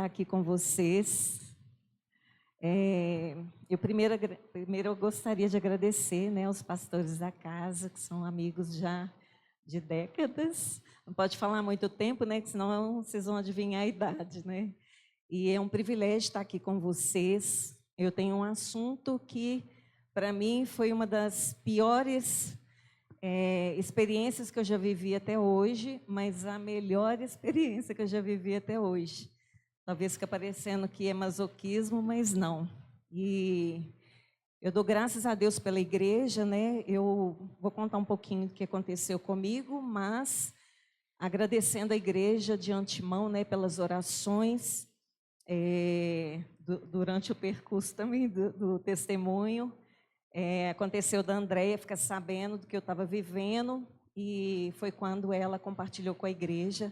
estar aqui com vocês. Primeiro eu gostaria de agradecer, né, aos pastores da casa, que são amigos já de décadas. Não pode falar muito tempo, né, que senão vocês vão adivinhar a idade, né? E é um privilégio estar aqui com vocês. Eu tenho um assunto que, para mim, foi uma das piores experiências que eu já vivi até hoje, mas a melhor experiência que eu já vivi até hoje. Talvez fique parecendo que é masoquismo, mas não. E eu dou graças a Deus pela igreja, né? Eu vou contar um pouquinho do que aconteceu comigo, mas agradecendo a igreja de antemão, né, pelas orações, durante o percurso também do testemunho. Aconteceu da Andréia ficar sabendo do que eu estava vivendo, e foi quando ela compartilhou com a igreja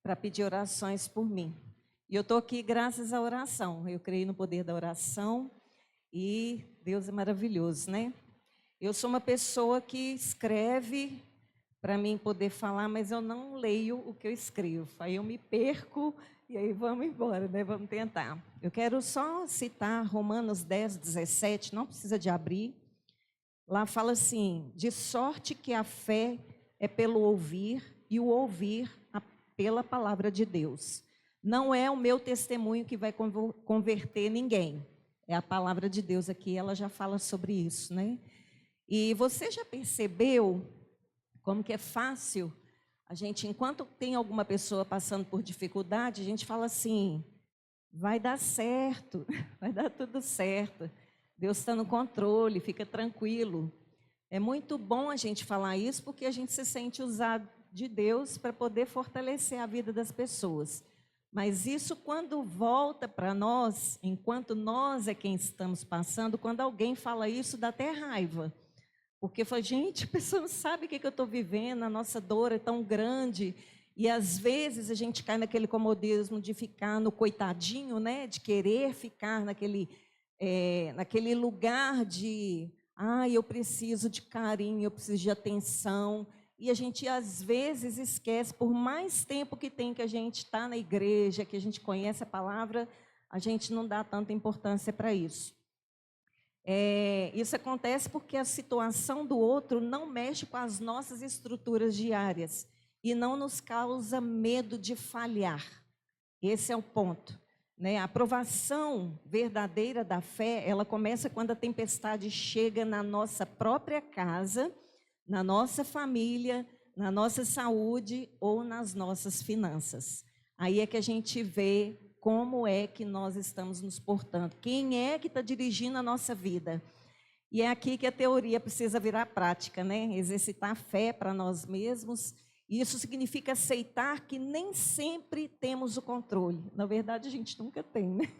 para pedir orações por mim. E eu estou aqui graças à oração. Eu creio no poder da oração e Deus é maravilhoso, né? Eu sou uma pessoa que escreve para mim poder falar, mas eu não leio o que eu escrevo. Aí eu me perco e aí vamos embora, né? Vamos tentar. Eu quero só citar Romanos 10, 17, não precisa de abrir. Lá fala assim: de sorte que a fé é pelo ouvir e o ouvir pela palavra de Deus. Não é o meu testemunho que vai converter ninguém. É a palavra de Deus aqui, ela já fala sobre isso, né? E você já percebeu como que é fácil a gente, enquanto tem alguma pessoa passando por dificuldade, a gente fala assim: vai dar certo, vai dar tudo certo. Deus está no controle, fica tranquilo. É muito bom a gente falar isso, porque a gente se sente usado de Deus para poder fortalecer a vida das pessoas. Mas isso, quando volta para nós, enquanto nós é quem estamos passando, quando alguém fala isso, dá até raiva. Porque fala: gente, a pessoa não sabe o que eu estou vivendo, a nossa dor é tão grande. E às vezes a gente cai naquele comodismo de ficar no coitadinho, né? De querer ficar naquele lugar de, eu preciso de carinho, eu preciso de atenção. E a gente, às vezes, esquece, por mais tempo que tem que a gente está na igreja, que a gente conhece a palavra, a gente não dá tanta importância para isso. Isso acontece porque a situação do outro não mexe com as nossas estruturas diárias e não nos causa medo de falhar. Esse é o ponto, né? A aprovação verdadeira da fé, ela começa quando a tempestade chega na nossa própria casa, na nossa família, na nossa saúde ou nas nossas finanças. Aí é que a gente vê como é que nós estamos nos portando. Quem é que está dirigindo a nossa vida? E é aqui que a teoria precisa virar prática, né? Exercitar a fé para nós mesmos. Isso significa aceitar que nem sempre temos o controle. Na verdade, a gente nunca tem, né?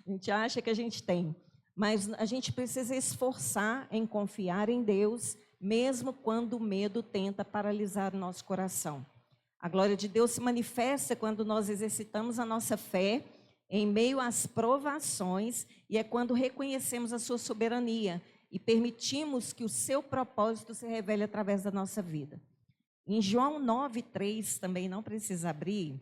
A gente acha que a gente tem. Mas a gente precisa esforçar em confiar em Deus, mesmo quando o medo tenta paralisar o nosso coração. A glória de Deus se manifesta quando nós exercitamos a nossa fé em meio às provações, e é quando reconhecemos a sua soberania e permitimos que o seu propósito se revele através da nossa vida. Em João 9:3, também não precisa abrir,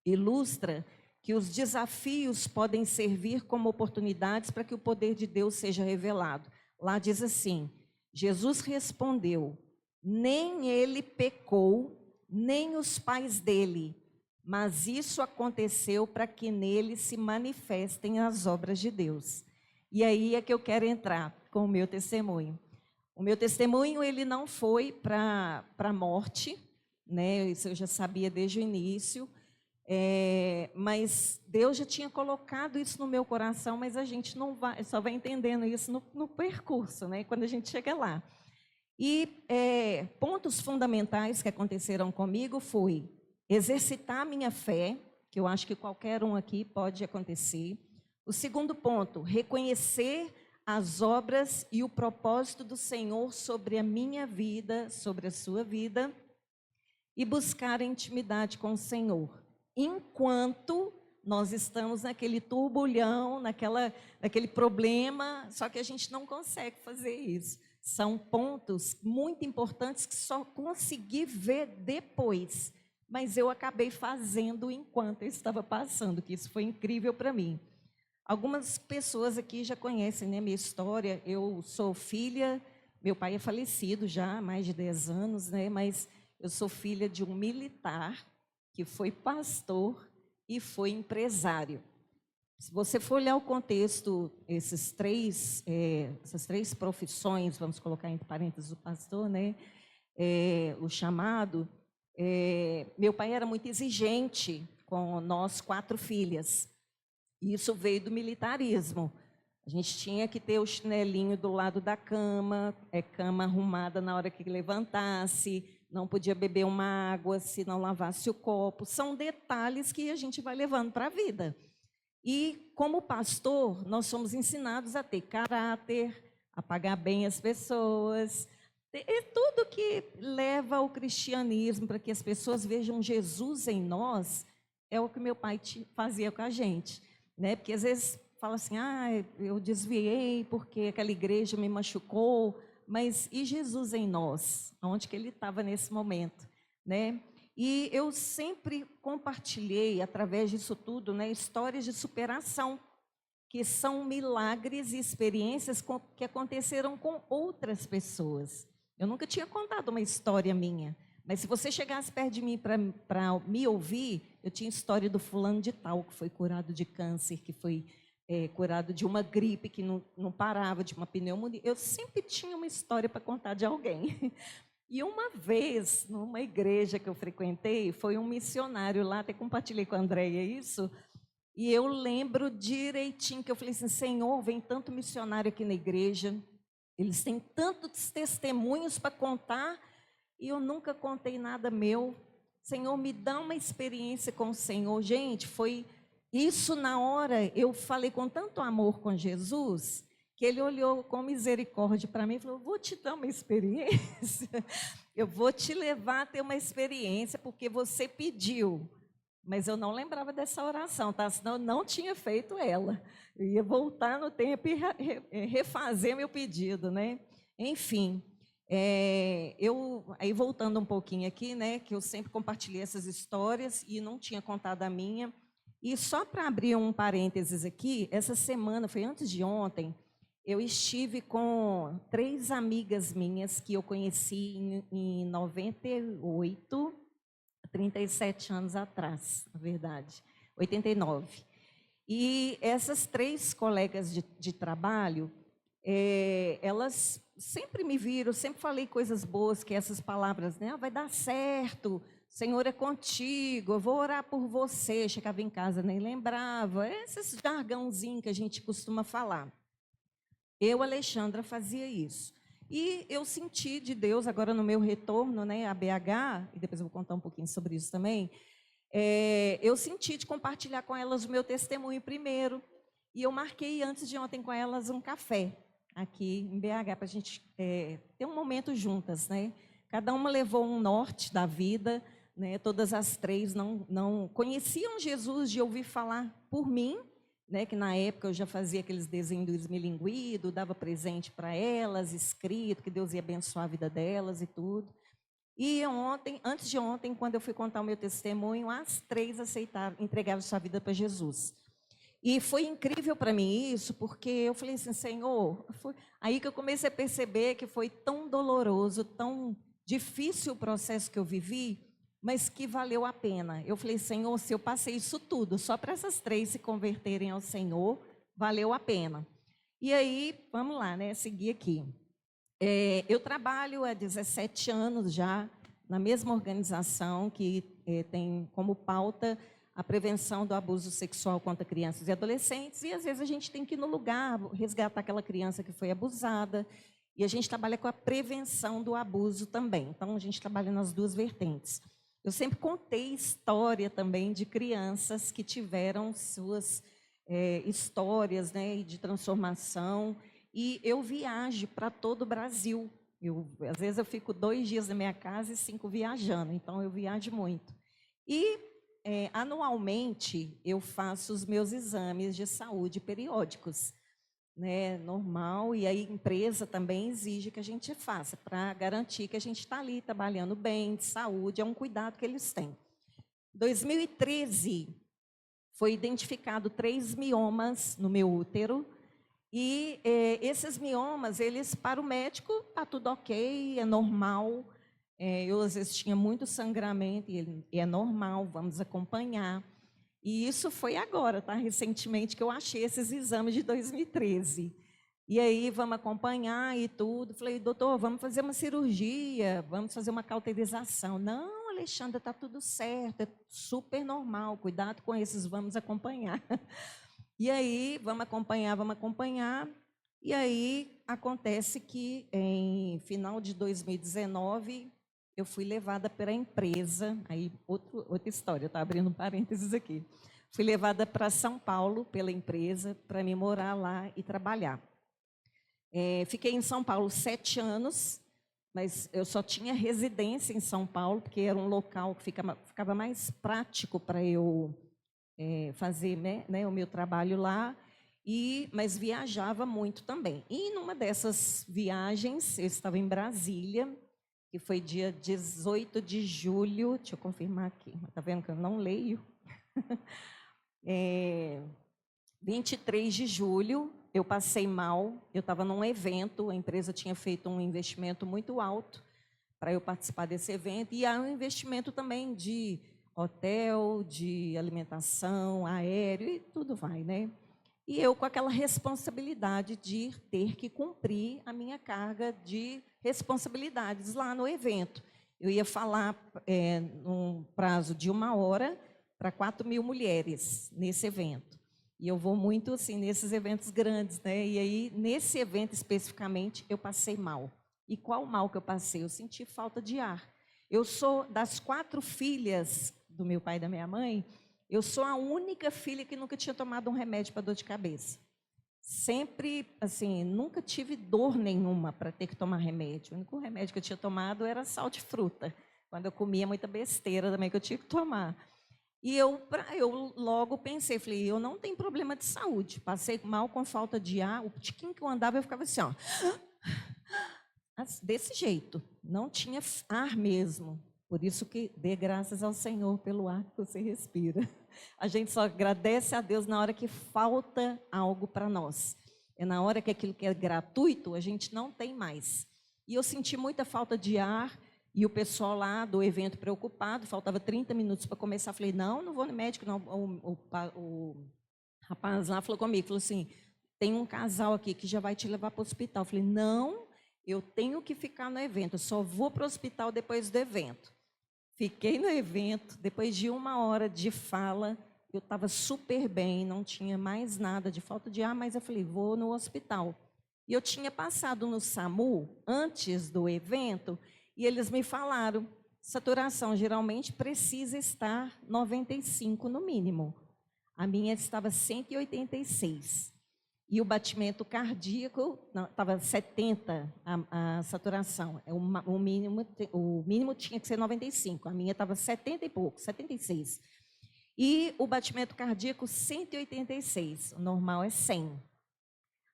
ilustra que os desafios podem servir como oportunidades para que o poder de Deus seja revelado. Lá diz assim: Jesus respondeu: nem ele pecou, nem os pais dele, mas isso aconteceu para que nele se manifestem as obras de Deus. E aí é que eu quero entrar com o meu testemunho. O meu testemunho, ele não foi para a morte, né? Isso eu já sabia desde o início, mas Deus já tinha colocado isso no meu coração, mas a gente não vai, só vai entendendo isso no percurso, né? Quando a gente chega lá. E pontos fundamentais que aconteceram comigo foi exercitar a minha fé, que eu acho que qualquer um aqui pode acontecer. O segundo ponto, reconhecer as obras e o propósito do Senhor sobre a minha vida, sobre a sua vida, e buscar a intimidade com o Senhor. Enquanto nós estamos naquele turbulhão, naquele problema, só que a gente não consegue fazer isso. São pontos muito importantes que só consegui ver depois. mas eu acabei fazendo enquanto eu estava passando, que isso foi incrível para mim. Algumas pessoas aqui já conhecem, né, minha história. Eu sou filha, meu pai é falecido já há mais de 10 anos, né, mas eu sou filha de um militar que foi pastor e foi empresário. Se você for olhar o contexto, essas três profissões, vamos colocar entre parênteses o pastor, né, o chamado, meu pai era muito exigente com nós 4 filhas. Isso veio do militarismo. A gente tinha que ter o chinelinho do lado da cama, cama arrumada na hora que levantasse, não podia beber uma água se não lavasse o copo. São detalhes que a gente vai levando para a vida. E, como pastor, nós somos ensinados a ter caráter, a pagar bem as pessoas, tudo que leva ao cristianismo, para que as pessoas vejam Jesus em nós, é o que meu pai fazia com a gente, né? Porque às vezes fala assim, eu desviei porque aquela igreja me machucou, mas e Jesus em nós? Onde que ele estava nesse momento, né? E eu sempre compartilhei, através disso tudo, né, histórias de superação, que são milagres e experiências que aconteceram com outras pessoas. Eu nunca tinha contado uma história minha, mas se você chegasse perto de mim para me ouvir, eu tinha história do fulano de tal, que foi curado de câncer, que foi curado de uma gripe que não parava, de uma pneumonia. Eu sempre tinha uma história para contar de alguém. E uma vez, numa igreja que eu frequentei, foi um missionário lá, até compartilhei com a Andréia isso, e eu lembro direitinho que eu falei assim, Senhor, vem tanto missionário aqui na igreja, eles têm tantos testemunhos para contar, e eu nunca contei nada meu. Senhor, me dá uma experiência com o Senhor. Gente, foi isso na hora, eu falei com tanto amor com Jesus, que ele olhou com misericórdia para mim e falou, vou te dar uma experiência, eu vou te levar a ter uma experiência, porque você pediu. Mas eu não lembrava dessa oração, tá? Senão eu não tinha feito ela. Eu ia voltar no tempo e refazer meu pedido, né? Enfim, aí voltando um pouquinho aqui, né? Que eu sempre compartilhei essas histórias e não tinha contado a minha. E só para abrir um parênteses aqui, essa semana, foi antes de ontem, eu estive com 3 amigas minhas que eu conheci em 98, 37 anos atrás, na verdade, 89. E essas 3 colegas de trabalho, elas sempre me viram, sempre falei coisas boas, que essas palavras, né? Vai dar certo, Senhor é contigo, eu vou orar por você. Chegava em casa, nem lembrava, esses jargãozinhos que a gente costuma falar. Eu, Alexandra, fazia isso. E eu senti de Deus, agora no meu retorno, né, a BH, e depois eu vou contar um pouquinho sobre isso também, eu senti de compartilhar com elas o meu testemunho primeiro. E eu marquei antes de ontem com elas um café aqui em BH, para a gente ter um momento juntas, né? Cada uma levou um norte da vida, né? Todas as 3 não conheciam Jesus de ouvir falar por mim, né, que na época eu já fazia aqueles desenhos do esmilinguido, dava presente para elas, escrito, que Deus ia abençoar a vida delas e tudo. E ontem, antes de ontem, quando eu fui contar o meu testemunho, as 3 aceitaram, entregaram sua vida para Jesus. E foi incrível para mim isso, porque eu falei assim, Senhor, foi aí que eu comecei a perceber que foi tão doloroso, tão difícil o processo que eu vivi, mas que valeu a pena. Eu falei, Senhor, se eu passei isso tudo, só para essas 3 se converterem ao Senhor, valeu a pena. E aí, vamos lá, né, seguir aqui. Eu trabalho há 17 anos já, na mesma organização que tem como pauta a prevenção do abuso sexual contra crianças e adolescentes, e às vezes a gente tem que ir no lugar, resgatar aquela criança que foi abusada, e a gente trabalha com a prevenção do abuso também. Então, a gente trabalha nas 2 vertentes. Eu sempre contei história também de crianças que tiveram suas histórias, né, de transformação, e eu viajo para todo o Brasil. Às vezes eu fico 2 dias na minha casa e 5 viajando, então eu viajo muito. E anualmente eu faço os meus exames de saúde periódicos, né, normal, e aí a empresa também exige que a gente faça, para garantir que a gente está ali trabalhando bem, de saúde, é um cuidado que eles têm. 2013, foi identificado 3 miomas no meu útero. E esses miomas, eles, para o médico, está tudo ok, é normal. Eu, às vezes, tinha muito sangramento e é normal, vamos acompanhar. E isso foi agora, tá? Recentemente, que eu achei esses exames de 2013. E aí, vamos acompanhar e tudo. Falei, doutor, vamos fazer uma cirurgia, vamos fazer uma cauterização. Não, Alexandra, está tudo certo, é super normal, cuidado com esses, vamos acompanhar. E aí, vamos acompanhar. E aí, acontece que, em final de 2019, eu fui levada para a empresa, aí outra história, está abrindo parênteses aqui. Fui levada para São Paulo pela empresa, para me morar lá e trabalhar. Fiquei em São Paulo 7 anos, mas eu só tinha residência em São Paulo, porque era um local que ficava mais prático para eu fazer né, o meu trabalho lá, mas viajava muito também. E numa dessas viagens, eu estava em Brasília, que foi dia 18 de julho, deixa eu confirmar aqui, está vendo que eu não leio? 23 de julho, eu passei mal, eu estava num evento, a empresa tinha feito um investimento muito alto para eu participar desse evento, e há um investimento também de hotel, de alimentação, aéreo, e tudo vai, né? E eu com aquela responsabilidade de ter que cumprir a minha carga de responsabilidades lá no evento. Eu ia falar num prazo de 1 hora para 4.000 mulheres nesse evento. E eu vou muito assim nesses eventos grandes, né? E aí, nesse evento especificamente, eu passei mal. E qual mal que eu passei? Eu senti falta de ar. Eu sou das 4 filhas do meu pai e da minha mãe, eu sou a única filha que nunca tinha tomado um remédio para dor de cabeça. Sempre, assim, nunca tive dor nenhuma para ter que tomar remédio. O único remédio que eu tinha tomado era sal de fruta, quando eu comia muita besteira também que eu tinha que tomar. E eu logo pensei, falei, eu não tenho problema de saúde. Passei mal com falta de ar, o tiquinho que eu andava, eu ficava assim, ó, desse jeito, não tinha ar mesmo. Por isso que dê graças ao Senhor pelo ar que você respira. A gente só agradece a Deus na hora que falta algo para nós. É na hora que aquilo que é gratuito, a gente não tem mais. E eu senti muita falta de ar, e o pessoal lá do evento preocupado, faltava 30 minutos para começar. Falei, não vou no médico, não. O rapaz lá falou comigo, falou assim, tem um casal aqui que já vai te levar para o hospital. Falei, não, eu tenho que ficar no evento, eu só vou para o hospital depois do evento. Fiquei no evento, depois de 1 hora de fala, eu estava super bem, não tinha mais nada de falta de ar, mas eu falei, vou no hospital. E eu tinha passado no SAMU antes do evento, e eles me falaram, saturação geralmente precisa estar 95 no mínimo. A minha estava 186. E o batimento cardíaco estava 70 a saturação. O mínimo tinha que ser 95. A minha estava 70 e pouco, 76. E o batimento cardíaco 186. O normal é 100.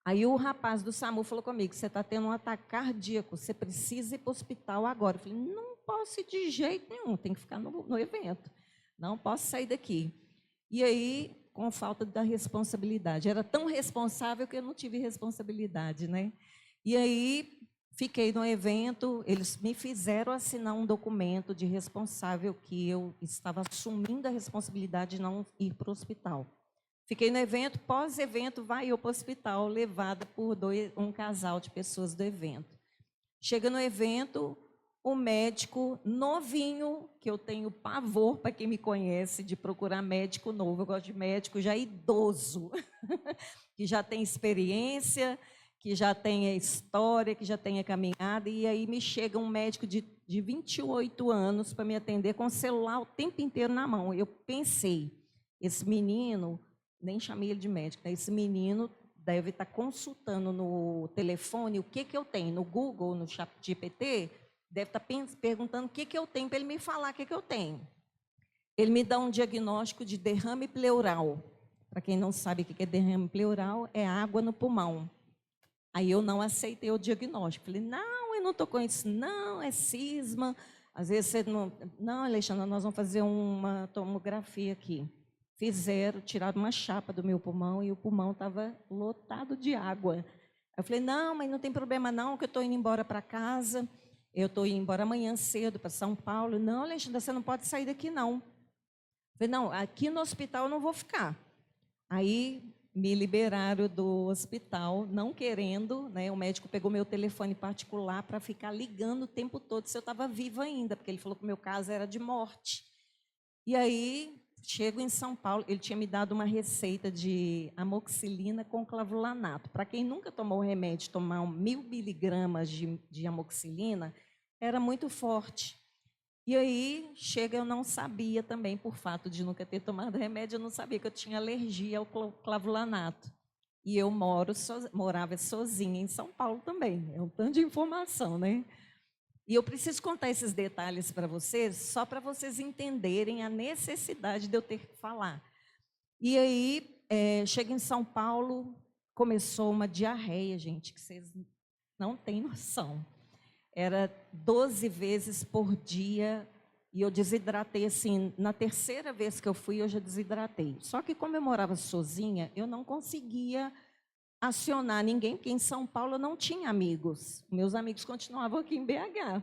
Aí o rapaz do SAMU falou comigo, você está tendo um ataque cardíaco, você precisa ir para o hospital agora. Eu falei, não posso ir de jeito nenhum, tem que ficar no evento. Não posso sair daqui. E aí, com falta da responsabilidade. Era tão responsável que eu não tive responsabilidade, né? E aí, fiquei no evento, eles me fizeram assinar um documento de responsável que eu estava assumindo a responsabilidade de não ir para o hospital. Fiquei no evento, pós-evento, vai eu para o hospital, levada por um casal de pessoas do evento. Chega no evento, o médico novinho, que eu tenho pavor, para quem me conhece, de procurar médico novo. Eu gosto de médico já idoso, que já tem experiência, que já tem a história, que já tem a caminhada. E aí me chega um médico de 28 anos para me atender com o celular o tempo inteiro na mão. Eu pensei, esse menino, nem chamei ele de médico, né? Esse menino deve estar consultando no telefone o que eu tenho, no Google, no ChatGPT, deve estar perguntando o que eu tenho para ele me falar o que eu tenho. Ele me dá um diagnóstico de derrame pleural. Para quem não sabe o que é derrame pleural, é água no pulmão. Aí eu não aceitei o diagnóstico. Falei, não, eu não estou com isso, não, é cisma. Às vezes você não... Não, Alexandra, nós vamos fazer uma tomografia aqui. Fizeram, tiraram uma chapa do meu pulmão e o pulmão estava lotado de água. Eu falei, não, mas não tem problema não, que eu estou indo embora para casa. Eu estou indo embora amanhã cedo para São Paulo. Não, Alexandra, você não pode sair daqui não. Eu falei, não, aqui no hospital eu não vou ficar. Aí me liberaram do hospital, não querendo, né? O médico pegou meu telefone particular para ficar ligando o tempo todo se eu estava viva ainda, porque ele falou que o meu caso era de morte. E aí, chego em São Paulo, ele tinha me dado uma receita de amoxicilina com clavulanato. Para quem nunca tomou o remédio, tomar 1000 miligramas de amoxicilina, era muito forte. E aí, chega, eu não sabia também, por fato de nunca ter tomado remédio, eu não sabia que eu tinha alergia ao clavulanato. E eu morava sozinha em São Paulo também. É um tanto de informação, né? E eu preciso contar esses detalhes para vocês, só para vocês entenderem a necessidade de eu ter que falar. E aí, chega em São Paulo, começou uma diarreia, gente, que vocês não têm noção. Era 12 vezes por dia e eu desidratei assim. Na terceira vez que eu fui, eu já desidratei. Só que como eu morava sozinha, eu não conseguia acionar ninguém, porque em São Paulo eu não tinha amigos. Meus amigos continuavam aqui em BH.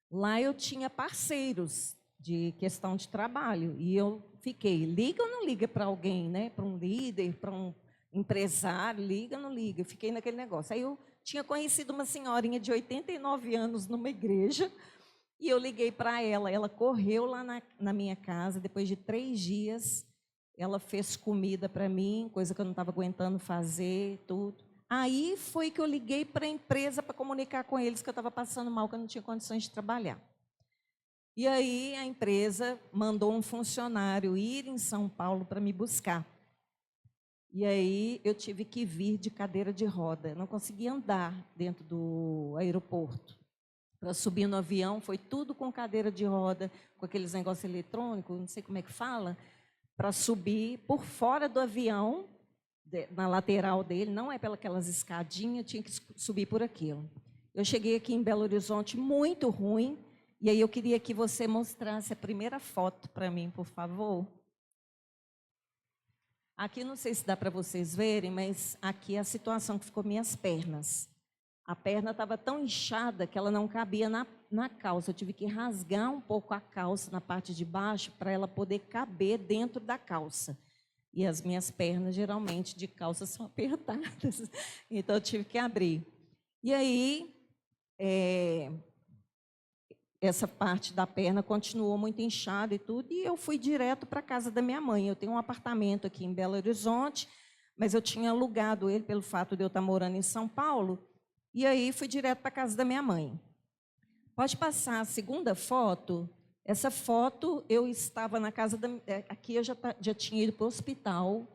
Lá eu tinha parceiros de questão de trabalho e eu fiquei, liga ou não liga para alguém, né? Para um líder, para um empresário, liga ou não liga? Eu fiquei naquele negócio. Aí eu tinha conhecido uma senhorinha de 89 anos numa igreja e eu liguei para ela. Ela correu lá na minha casa, depois de 3 dias, ela fez comida para mim, coisa que eu não estava aguentando fazer, tudo. Aí foi que eu liguei para a empresa para comunicar com eles que eu estava passando mal, que eu não tinha condições de trabalhar. E aí a empresa mandou um funcionário ir em São Paulo para me buscar. E aí eu tive que vir de cadeira de roda. Eu não conseguia andar dentro do aeroporto. Para subir no avião, foi tudo com cadeira de roda, com aqueles negócios eletrônicos, não sei como é que fala, para subir por fora do avião, na lateral dele, não é pelas escadinhas, tinha que subir por aquilo. Eu cheguei aqui em Belo Horizonte muito ruim, e aí eu queria que você mostrasse a primeira foto para mim, por favor. Aqui não sei se dá para vocês verem, mas aqui é a situação que ficou minhas pernas. A perna estava tão inchada que ela não cabia na calça. Eu tive que rasgar um pouco a calça na parte de baixo para ela poder caber dentro da calça. E as minhas pernas, geralmente, de calça são apertadas. Então, eu tive que abrir. E aí, essa parte da perna continuou muito inchada e tudo, e eu fui direto para a casa da minha mãe. Eu tenho um apartamento aqui em Belo Horizonte, mas eu tinha alugado ele pelo fato de eu estar morando em São Paulo, e aí fui direto para a casa da minha mãe. Pode passar a segunda foto. Essa foto, eu estava na casa da... Aqui eu já tinha ido para o hospital,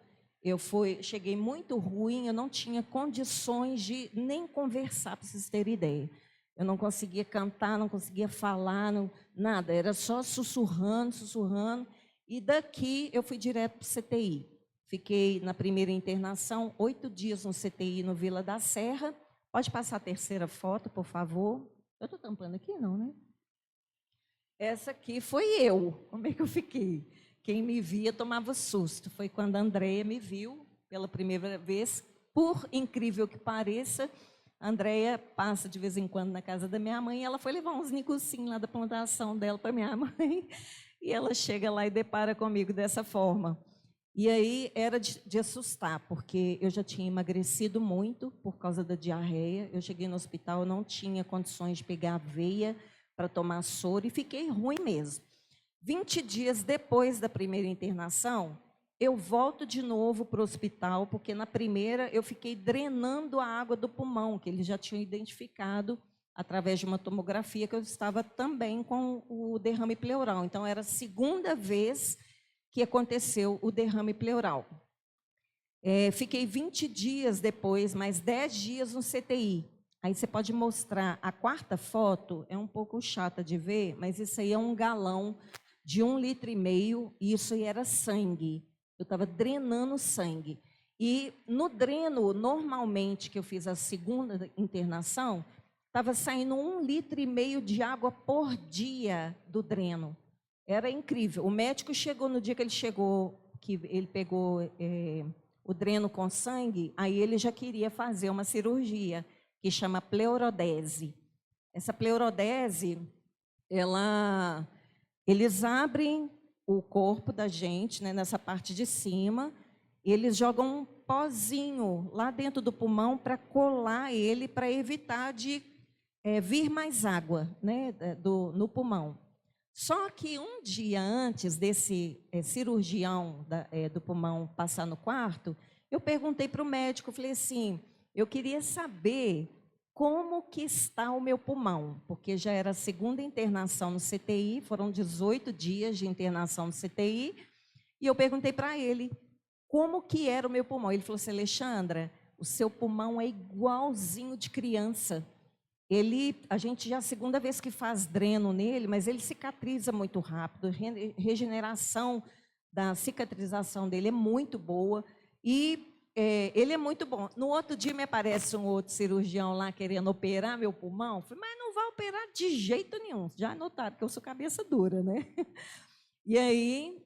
cheguei muito ruim, eu não tinha condições de nem conversar, para vocês terem ideia. Eu não conseguia cantar, não conseguia falar, nada. Era só sussurrando, sussurrando. E daqui eu fui direto para o CTI. Fiquei na primeira internação, 8 dias no CTI no Vila da Serra. Pode passar a terceira foto, por favor. Eu estou tampando aqui, não, né? Essa aqui foi eu. Como é que eu fiquei? Quem me via tomava susto. Foi quando a Andréia me viu pela primeira vez. Por incrível que pareça, a Andréia passa de vez em quando na casa da minha mãe e ela foi levar uns nicocinhos lá da plantação dela para minha mãe. E ela chega lá e depara comigo dessa forma. E aí era de assustar, porque eu já tinha emagrecido muito por causa da diarreia. Eu cheguei no hospital, eu não tinha condições de pegar a veia para tomar soro e fiquei ruim mesmo. 20 dias depois da primeira internação, eu volto de novo para o hospital, porque na primeira eu fiquei drenando a água do pulmão, que eles já tinham identificado através de uma tomografia que eu estava também com o derrame pleural. Então, era a segunda vez que aconteceu o derrame pleural. Fiquei 20 dias depois, mais 10 dias no CTI. Aí você pode mostrar, a quarta foto é um pouco chata de ver, mas isso aí é um galão de 1,5 litro, e isso aí era sangue. Eu estava drenando sangue. E no dreno, normalmente, que eu fiz a segunda internação, estava saindo 1,5 litro de água por dia do dreno. Era incrível. O médico chegou no dia que ele chegou, que ele pegou o dreno com sangue, aí ele já queria fazer uma cirurgia que chama pleurodese. Essa pleurodese, eles abrem o corpo da gente, né, nessa parte de cima, e eles jogam um pozinho lá dentro do pulmão para colar ele, para evitar de vir mais água, né, no pulmão. Só que um dia antes desse cirurgião do pulmão passar no quarto, eu perguntei para o médico, falei assim, eu queria saber como que está o meu pulmão, porque já era a segunda internação no CTI, foram 18 dias de internação no CTI, e eu perguntei para ele como que era o meu pulmão. Ele falou assim, Alexandra, o seu pulmão é igualzinho de criança. A gente já é a segunda vez que faz dreno nele, mas ele cicatriza muito rápido, a regeneração da cicatrização dele é muito boa e ele é muito bom. No outro dia me aparece um outro cirurgião lá querendo operar meu pulmão, falei, mas não vai operar de jeito nenhum, já notaram que eu sou cabeça dura, né? E aí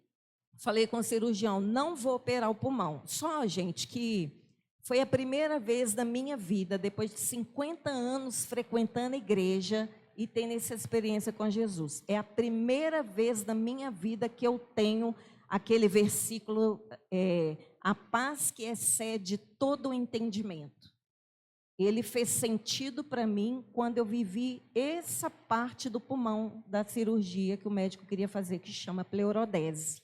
falei com o cirurgião, não vou operar o pulmão, só, gente, que foi a primeira vez da minha vida, depois de 50 anos frequentando a igreja e tendo essa experiência com Jesus. É a primeira vez da minha vida que eu tenho aquele versículo, a paz que excede todo o entendimento. Ele fez sentido para mim quando eu vivi essa parte do pulmão da cirurgia que o médico queria fazer, que chama pleurodese.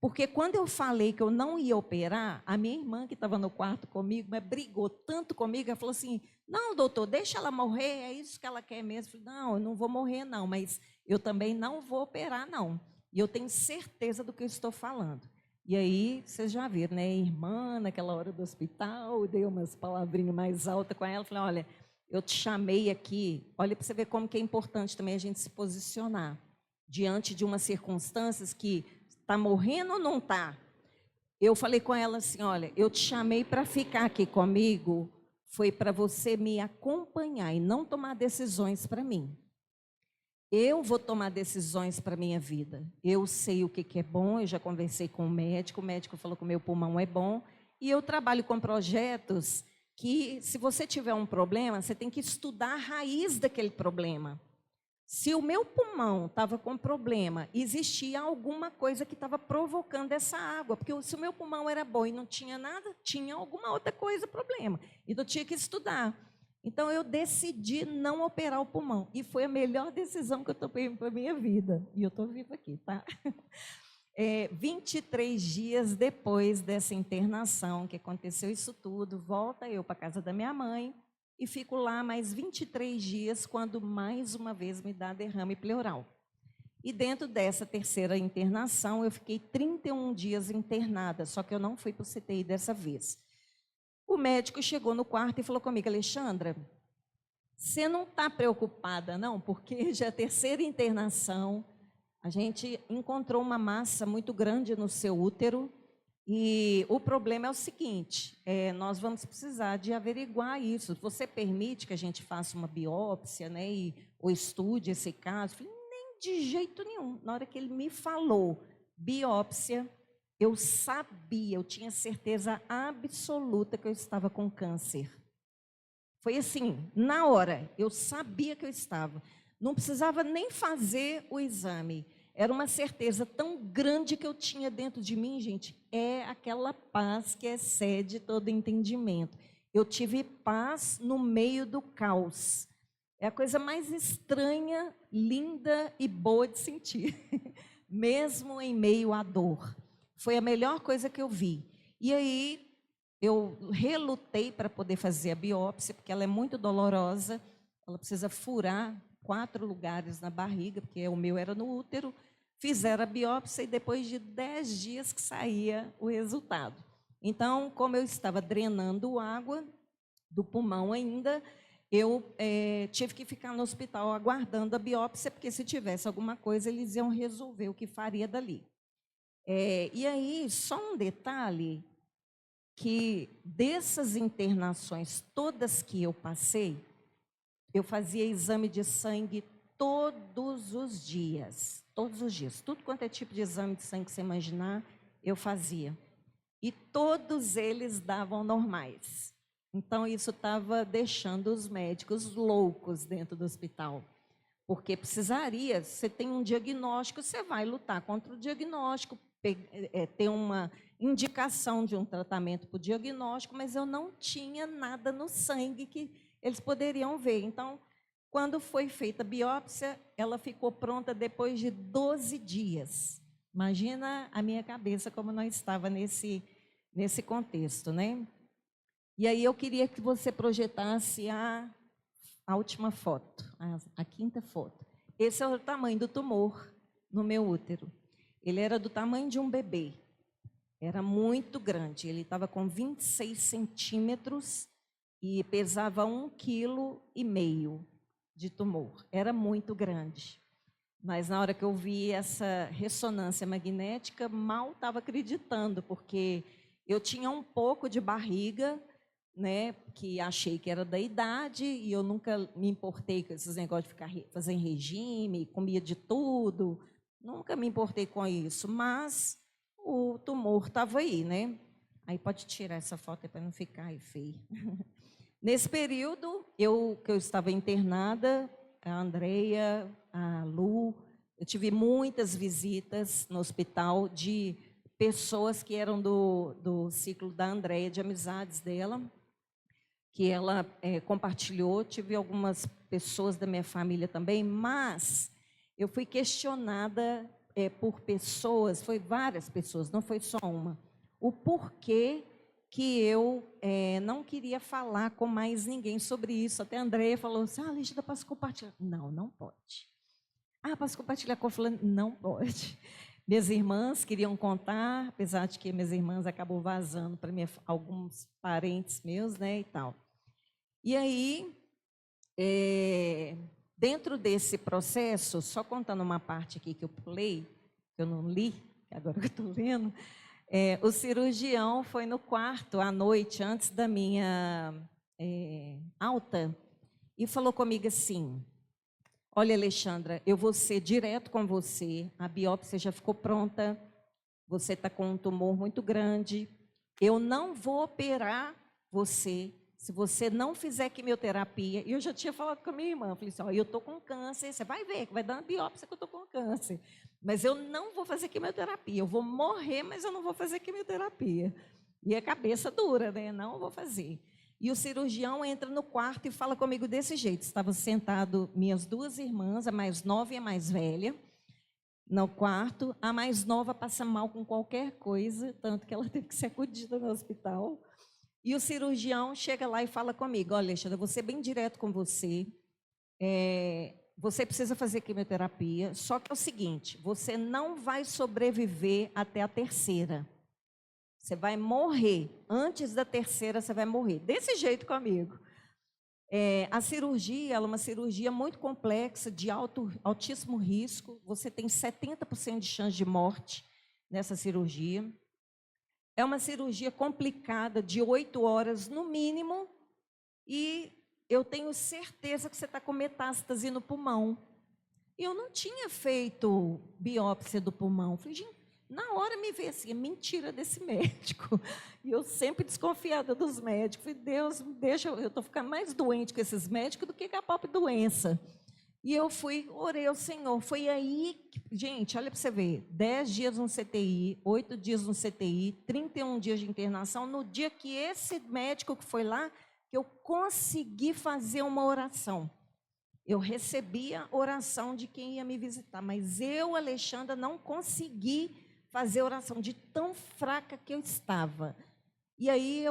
Porque quando eu falei que eu não ia operar, a minha irmã que estava no quarto comigo, mas brigou tanto comigo, ela falou assim, não, doutor, deixa ela morrer, é isso que ela quer mesmo. Eu falei, não, eu não vou morrer não, mas eu também não vou operar não. E eu tenho certeza do que eu estou falando. E aí, vocês já viram, né, irmã, naquela hora do hospital, dei umas palavrinhas mais altas com ela, falei, olha, eu te chamei aqui, olha para você ver como que é importante também a gente se posicionar diante de umas circunstâncias que está morrendo ou não está? Eu falei com ela assim, olha, eu te chamei para ficar aqui comigo, foi para você me acompanhar e não tomar decisões para mim. Eu vou tomar decisões para a minha vida. Eu sei o que é bom, eu já conversei com o médico falou que o meu pulmão é bom, e eu trabalho com projetos que, se você tiver um problema, você tem que estudar a raiz daquele problema. Se o meu pulmão estava com problema, existia alguma coisa que estava provocando essa água, porque se o meu pulmão era bom e não tinha nada, tinha alguma outra coisa, problema. Então, eu tinha que estudar. Então, eu decidi não operar o pulmão. E foi a melhor decisão que eu tomei para a minha vida. E eu estou viva aqui, tá? 23 dias depois dessa internação, que aconteceu isso tudo, volta eu para a casa da minha mãe, e fico lá mais 23 dias, quando mais uma vez me dá derrame pleural. E dentro dessa terceira internação, eu fiquei 31 dias internada, só que eu não fui para o CTI dessa vez. O médico chegou no quarto e falou comigo, Alexandra, você não está preocupada não, porque já é a terceira internação, a gente encontrou uma massa muito grande no seu útero, e o problema é o seguinte, nós vamos precisar de averiguar isso. Você permite que a gente faça uma biópsia, né, ou estude esse caso? Eu falei, nem de jeito nenhum. Na hora que ele me falou biópsia, eu sabia, eu tinha certeza absoluta que eu estava com câncer. Foi assim, na hora, eu sabia que eu estava. Não precisava nem fazer o exame. Era uma certeza tão grande que eu tinha dentro de mim, gente, é aquela paz que excede todo entendimento. Eu tive paz no meio do caos. É a coisa mais estranha, linda e boa de sentir, mesmo em meio à dor. Foi a melhor coisa que eu vi. E aí, eu relutei para poder fazer a biópsia, porque ela é muito dolorosa, ela precisa furar 4 lugares na barriga, porque o meu era no útero. Fizeram a biópsia e depois de 10 dias que saía o resultado. Então, como eu estava drenando água do pulmão ainda, eu tive que ficar no hospital aguardando a biópsia, porque se tivesse alguma coisa, eles iam resolver o que faria dali. E aí, só um detalhe, que dessas internações todas que eu passei, eu fazia exame de sangue todos os dias. Todos os dias. Tudo quanto é tipo de exame de sangue que você imaginar, eu fazia. E todos eles davam normais. Então, isso estava deixando os médicos loucos dentro do hospital. Porque precisaria, você tem um diagnóstico, você vai lutar contra o diagnóstico, ter uma indicação de um tratamento para o diagnóstico, mas eu não tinha nada no sangue que eles poderiam ver. Então, quando foi feita a biópsia, ela ficou pronta depois de 12 dias. Imagina a minha cabeça como não estava nesse contexto, né? E aí eu queria que você projetasse a última foto, a quinta foto. Esse é o tamanho do tumor no meu útero. Ele era do tamanho de um bebê. Era muito grande. Ele estava com 26 centímetros e pesava 1,5 kg de tumor. Era muito grande. Mas na hora que eu vi essa ressonância magnética, mal estava acreditando, porque eu tinha um pouco de barriga, né, que achei que era da idade, e eu nunca me importei com esses negócios de ficar fazendo regime, comia de tudo, nunca me importei com isso, mas o tumor estava aí, né? Aí pode tirar essa foto para não ficar aí feio. Nesse período, que eu estava internada, a Andreia, a Lu, eu tive muitas visitas no hospital de pessoas que eram do ciclo da Andreia, de amizades dela, que ela compartilhou. Tive algumas pessoas da minha família também, mas eu fui questionada por pessoas, foi várias pessoas, não foi só uma, o porquê que eu não queria falar com mais ninguém sobre isso. Até a Andreia falou assim, Lígida, posso compartilhar? Não, não pode. Posso compartilhar com a fulana? Não pode. Minhas irmãs queriam contar, apesar de que minhas irmãs acabou vazando para alguns parentes meus, né, e tal. E aí, dentro desse processo, só contando uma parte aqui que eu pulei, que eu não li, agora que eu estou lendo, o cirurgião foi no quarto à noite, antes da minha alta, e falou comigo assim, olha, Alexandra, eu vou ser direto com você, a biópsia já ficou pronta, você está com um tumor muito grande, eu não vou operar você se você não fizer quimioterapia. E eu já tinha falado com a minha irmã, falei assim, eu estou com câncer, você vai ver, vai dar uma biópsia que eu estou com câncer, mas eu não vou fazer quimioterapia, eu vou morrer, mas eu não vou fazer quimioterapia. E a cabeça dura, né? Não vou fazer. E o cirurgião entra no quarto e fala comigo desse jeito. Estavam sentadas minhas duas irmãs, a mais nova e a mais velha, no quarto. A mais nova passa mal com qualquer coisa, tanto que ela teve que ser acudida no hospital. E o cirurgião chega lá e fala comigo, olha, Alexandra, vou ser bem direto com você. Você precisa fazer quimioterapia, só que é o seguinte, você não vai sobreviver até a terceira. Você vai morrer. Antes da terceira, você vai morrer. Desse jeito comigo. A cirurgia, ela é uma cirurgia muito complexa, de altíssimo risco. Você tem 70% de chance de morte nessa cirurgia. É uma cirurgia complicada, de 8 horas no mínimo. E eu tenho certeza que você está com metástase no pulmão. E eu não tinha feito biópsia do pulmão. Falei, gente, na hora me veio assim, mentira desse médico. E eu sempre desconfiada dos médicos. Falei, Deus, deixa, eu estou ficando mais doente com esses médicos do que com a própria doença. E eu orei ao Senhor. Foi aí, gente, olha para você ver, 10 dias no CTI, 8 dias no CTI, 31 dias de internação. No dia que esse médico que foi lá, que eu consegui fazer uma oração. Eu recebia oração de quem ia me visitar, mas eu, Alexandra, não consegui fazer oração de tão fraca que eu estava. E aí,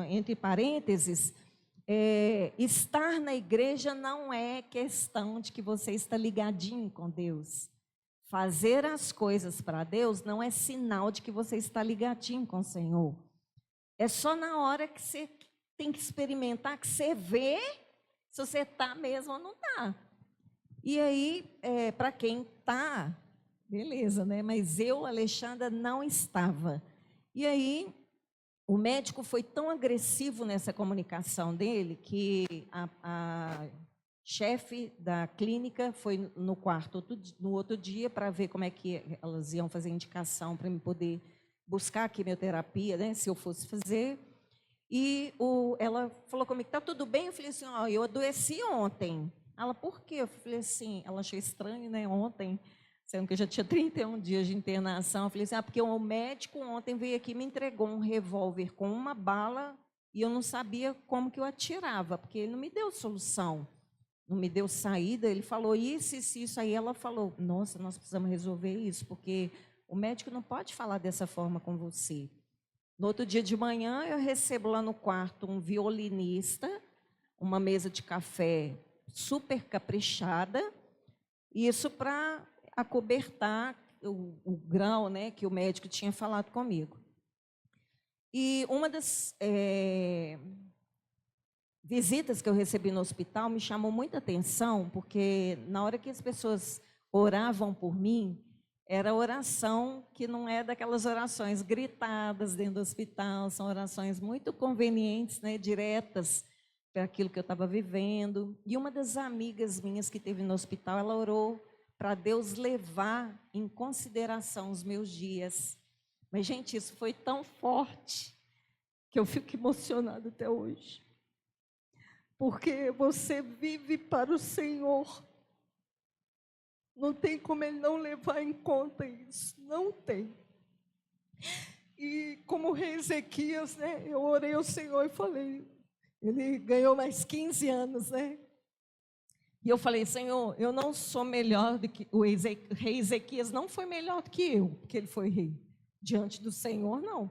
entre parênteses, estar na igreja não é questão de que você está ligadinho com Deus. Fazer as coisas para Deus não é sinal de que você está ligadinho com o Senhor. É só na hora que você tem que experimentar, que você vê se você está mesmo ou não está. E aí, para quem está, beleza, né? Mas eu, Alexandra, não estava. E aí, O médico foi tão agressivo nessa comunicação dele que a chefe da clínica foi no quarto no outro dia para ver como é que elas iam fazer indicação para me poder buscar a quimioterapia, né, se eu fosse fazer. E ela falou comigo, tá tudo bem? Eu falei assim, ó, eu adoeci ontem. Ela, por quê? Eu falei assim, ela achou estranho, né, ontem, sendo que eu já tinha 31 dias de internação. Eu falei assim, porque o médico ontem veio aqui e me entregou um revólver com uma bala e eu não sabia como que eu atirava, porque ele não me deu solução, não me deu saída. Ele falou isso, isso, isso. Aí ela falou, nossa, nós precisamos resolver isso, porque o médico não pode falar dessa forma com você. No outro dia de manhã, eu recebo lá no quarto um violinista, uma mesa de café super caprichada, isso para acobertar o grau, né, que o médico tinha falado comigo. E uma das visitas que eu recebi no hospital me chamou muita atenção, porque na hora que as pessoas oravam por mim, era oração que não é daquelas orações gritadas dentro do hospital, são orações muito convenientes, né, diretas para aquilo que eu estava vivendo. E uma das amigas minhas que esteve no hospital, ela orou para Deus levar em consideração os meus dias. Mas, gente, isso foi tão forte que eu fico emocionada até hoje. Porque você vive para o Senhor. Não tem como Ele não levar em conta isso. Não tem. E como o rei Ezequias, né, eu orei ao Senhor e falei, ele ganhou mais 15 anos, né? E eu falei, Senhor, eu não sou melhor do que o rei Ezequias, não foi melhor do que eu, porque ele foi rei. Diante do Senhor, não.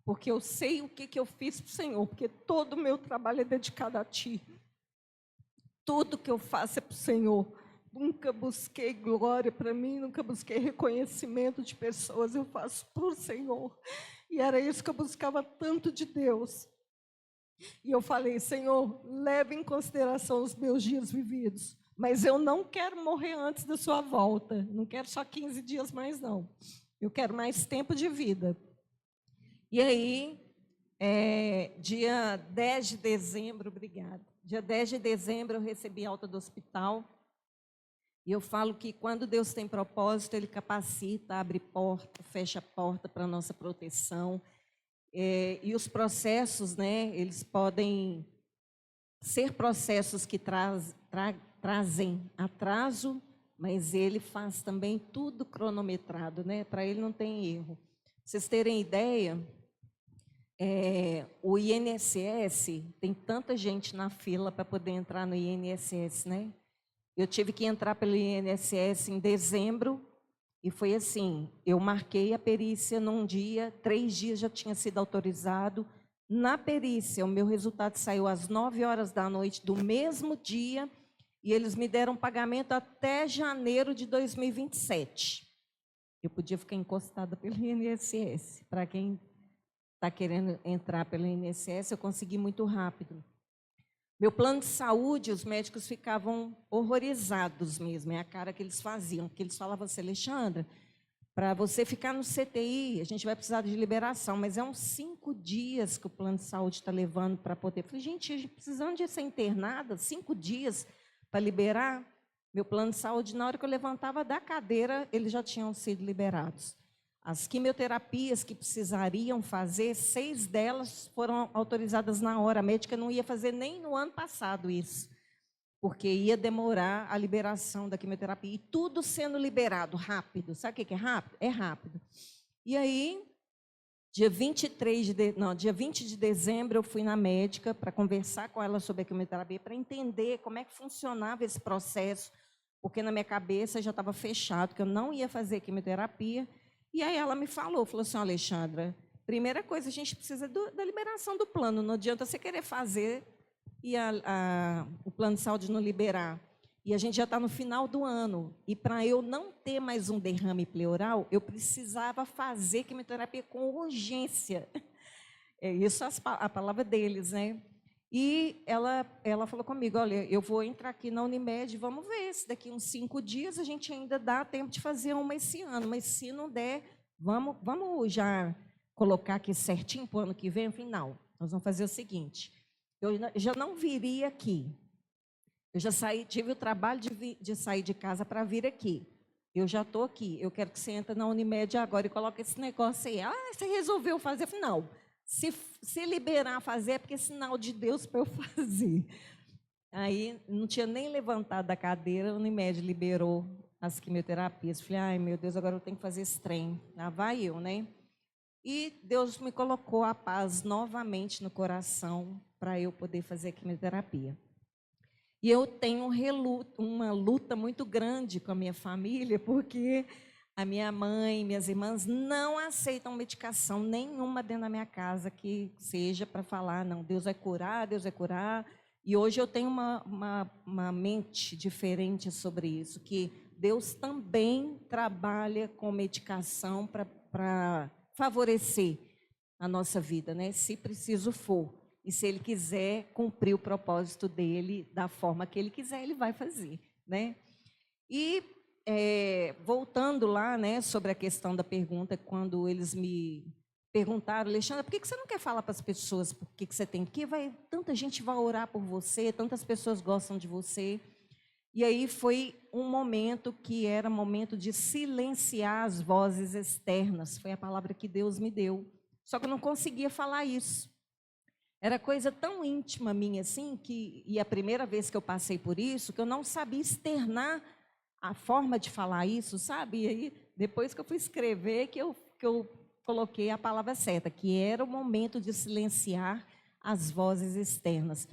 Porque eu sei o que eu fiz para o Senhor, porque todo o meu trabalho é dedicado a Ti. Tudo que eu faço é para o Senhor. Nunca busquei glória para mim, nunca busquei reconhecimento de pessoas, eu faço para o Senhor. E era isso que eu buscava tanto de Deus. E eu falei, Senhor, leve em consideração os meus dias vividos, mas eu não quero morrer antes da sua volta, não quero só 15 dias mais, não. Eu quero mais tempo de vida. E aí, dia 10 de dezembro, obrigada. Dia 10 de dezembro eu recebi alta do hospital. E eu falo que quando Deus tem propósito, Ele capacita, abre porta, fecha porta para a nossa proteção. E os processos, né, eles podem ser processos que trazem atraso, mas Ele faz também tudo cronometrado, né? Para Ele não tem erro. Pra vocês terem ideia, o INSS, tem tanta gente na fila para poder entrar no INSS, né? Eu tive que entrar pelo INSS em dezembro, e foi assim, eu marquei a perícia num dia, 3 dias já tinha sido autorizado. Na perícia, o meu resultado saiu às 9 horas da noite do mesmo dia, e eles me deram pagamento até janeiro de 2027. Eu podia ficar encostada pelo INSS. Para quem está querendo entrar pelo INSS, eu consegui muito rápido. Meu plano de saúde, os médicos ficavam horrorizados mesmo, é a cara que eles faziam, porque eles falavam assim, Alexandra, para você ficar no CTI, a gente vai precisar de liberação, mas é uns 5 dias que o plano de saúde está levando para poder. Eu falei, gente, precisando de ser internada, 5 dias para liberar. Meu plano de saúde, na hora que eu levantava da cadeira, eles já tinham sido liberados. As quimioterapias que precisariam fazer, 6 delas foram autorizadas na hora. A médica não ia fazer nem no ano passado isso, porque ia demorar a liberação da quimioterapia. E tudo sendo liberado rápido. Sabe o que é rápido? É rápido. E aí, dia 20 de dezembro, eu fui na médica para conversar com ela sobre a quimioterapia, para entender como é que funcionava esse processo, porque na minha cabeça já estava fechado, que eu não ia fazer quimioterapia. E aí ela me falou assim, Alexandra, primeira coisa, a gente precisa da liberação do plano, não adianta você querer fazer e o plano de saúde não liberar. E a gente já está no final do ano, e para eu não ter mais um derrame pleural, eu precisava fazer quimioterapia com urgência. É isso a palavra deles, né? E ela falou comigo, olha, eu vou entrar aqui na Unimed, vamos ver se daqui uns 5 dias a gente ainda dá tempo de fazer uma esse ano, mas se não der, vamos já colocar aqui certinho para o ano que vem? Eu falei, não, nós vamos fazer o seguinte, eu já não viria aqui. Eu já tive o trabalho de sair de casa para vir aqui. Eu já estou aqui, eu quero que você entre na Unimed agora e coloque esse negócio aí. Ah, você resolveu fazer? Eu falei, não, se liberar fazer é porque é sinal de Deus para eu fazer. Aí, não tinha nem levantado da cadeira, a Unimed liberou as quimioterapias. Eu falei, ai meu Deus, agora eu tenho que fazer esse trem. Lá vai eu, né? E Deus me colocou a paz novamente no coração para eu poder fazer a quimioterapia. E eu tenho uma luta muito grande com a minha família, porque a minha mãe, minhas irmãs não aceitam medicação nenhuma dentro da minha casa que seja para falar, não, Deus vai curar, Deus vai curar. E hoje eu tenho uma mente diferente sobre isso, que Deus também trabalha com medicação para favorecer a nossa vida, né? Se preciso for. E se Ele quiser cumprir o propósito dEle da forma que Ele quiser, Ele vai fazer, né? E voltando lá, né, sobre a questão da pergunta, quando eles me perguntaram, Alexandra, por que você não quer falar para as pessoas por que você tem que tanta gente vai orar por você, tantas pessoas gostam de você. E aí foi um momento que era momento de silenciar as vozes externas, foi a palavra que Deus me deu. Só que eu não conseguia falar isso. Era coisa tão íntima minha assim, e a primeira vez que eu passei por isso, que eu não sabia externar a forma de falar isso, sabe? E aí, depois que eu fui escrever, que eu coloquei a palavra certa, que era o momento de silenciar as vozes externas.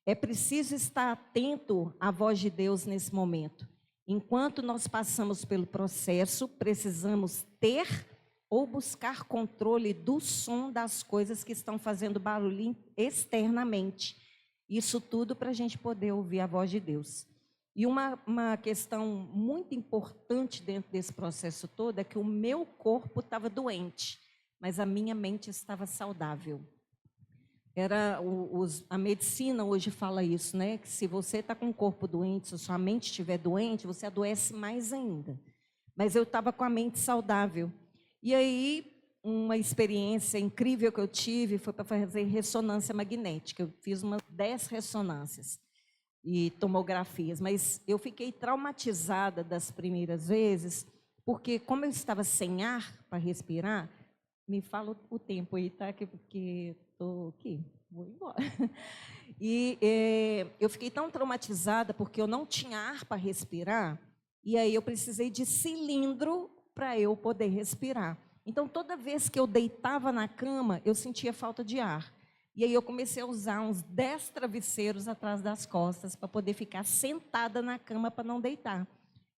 É preciso estar atento à voz de Deus nesse momento. Enquanto nós passamos pelo processo, precisamos ter ou buscar controle do som das coisas que estão fazendo barulho externamente. Isso tudo para a gente poder ouvir a voz de Deus. E uma questão muito importante dentro desse processo todo é que o meu corpo estava doente, mas a minha mente estava saudável. A medicina hoje fala isso, né? Que se você está com o corpo doente, se a sua mente estiver doente, você adoece mais ainda. Mas eu estava com a mente saudável. E aí, uma experiência incrível que eu tive foi para fazer ressonância magnética. Eu fiz umas 10 ressonâncias e tomografias, mas eu fiquei traumatizada das primeiras vezes, porque como eu estava sem ar para respirar, me fala o tempo aí, tá? Porque estou aqui, vou embora. E eu fiquei tão traumatizada porque eu não tinha ar para respirar, e aí eu precisei de cilindro para eu poder respirar. Então, toda vez que eu deitava na cama, eu sentia falta de ar. E aí eu comecei a usar uns 10 travesseiros atrás das costas para poder ficar sentada na cama para não deitar.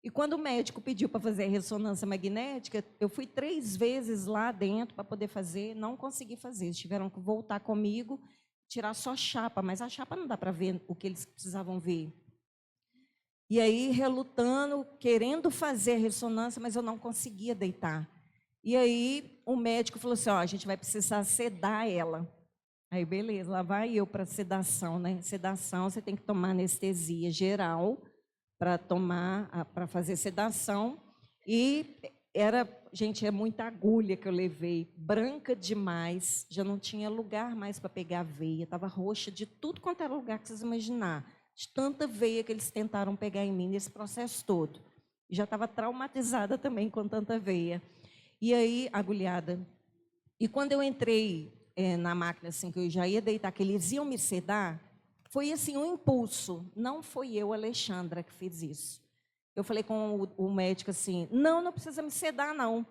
E quando o médico pediu para fazer a ressonância magnética, eu fui 3 vezes lá dentro para poder fazer, não consegui fazer. Eles tiveram que voltar comigo, tirar só chapa, mas a chapa não dá para ver o que eles precisavam ver. E aí, relutando, querendo fazer a ressonância, mas eu não conseguia deitar. E aí, o médico falou assim, a gente vai precisar sedar ela. Aí, beleza, lá vai eu para sedação, né? Sedação, você tem que tomar anestesia geral para fazer sedação. E gente, é muita agulha que eu levei, branca demais, já não tinha lugar mais para pegar a veia, estava roxa de tudo quanto era lugar que vocês imaginar, de tanta veia que eles tentaram pegar em mim nesse processo todo. Já estava traumatizada também com tanta veia. E aí, agulhada. E quando eu entrei na máquina, assim, que eu já ia deitar, que eles iam me sedar, foi assim um impulso. Não foi eu, Alexandra, que fiz isso. Eu falei com o médico assim, não precisa me sedar, não.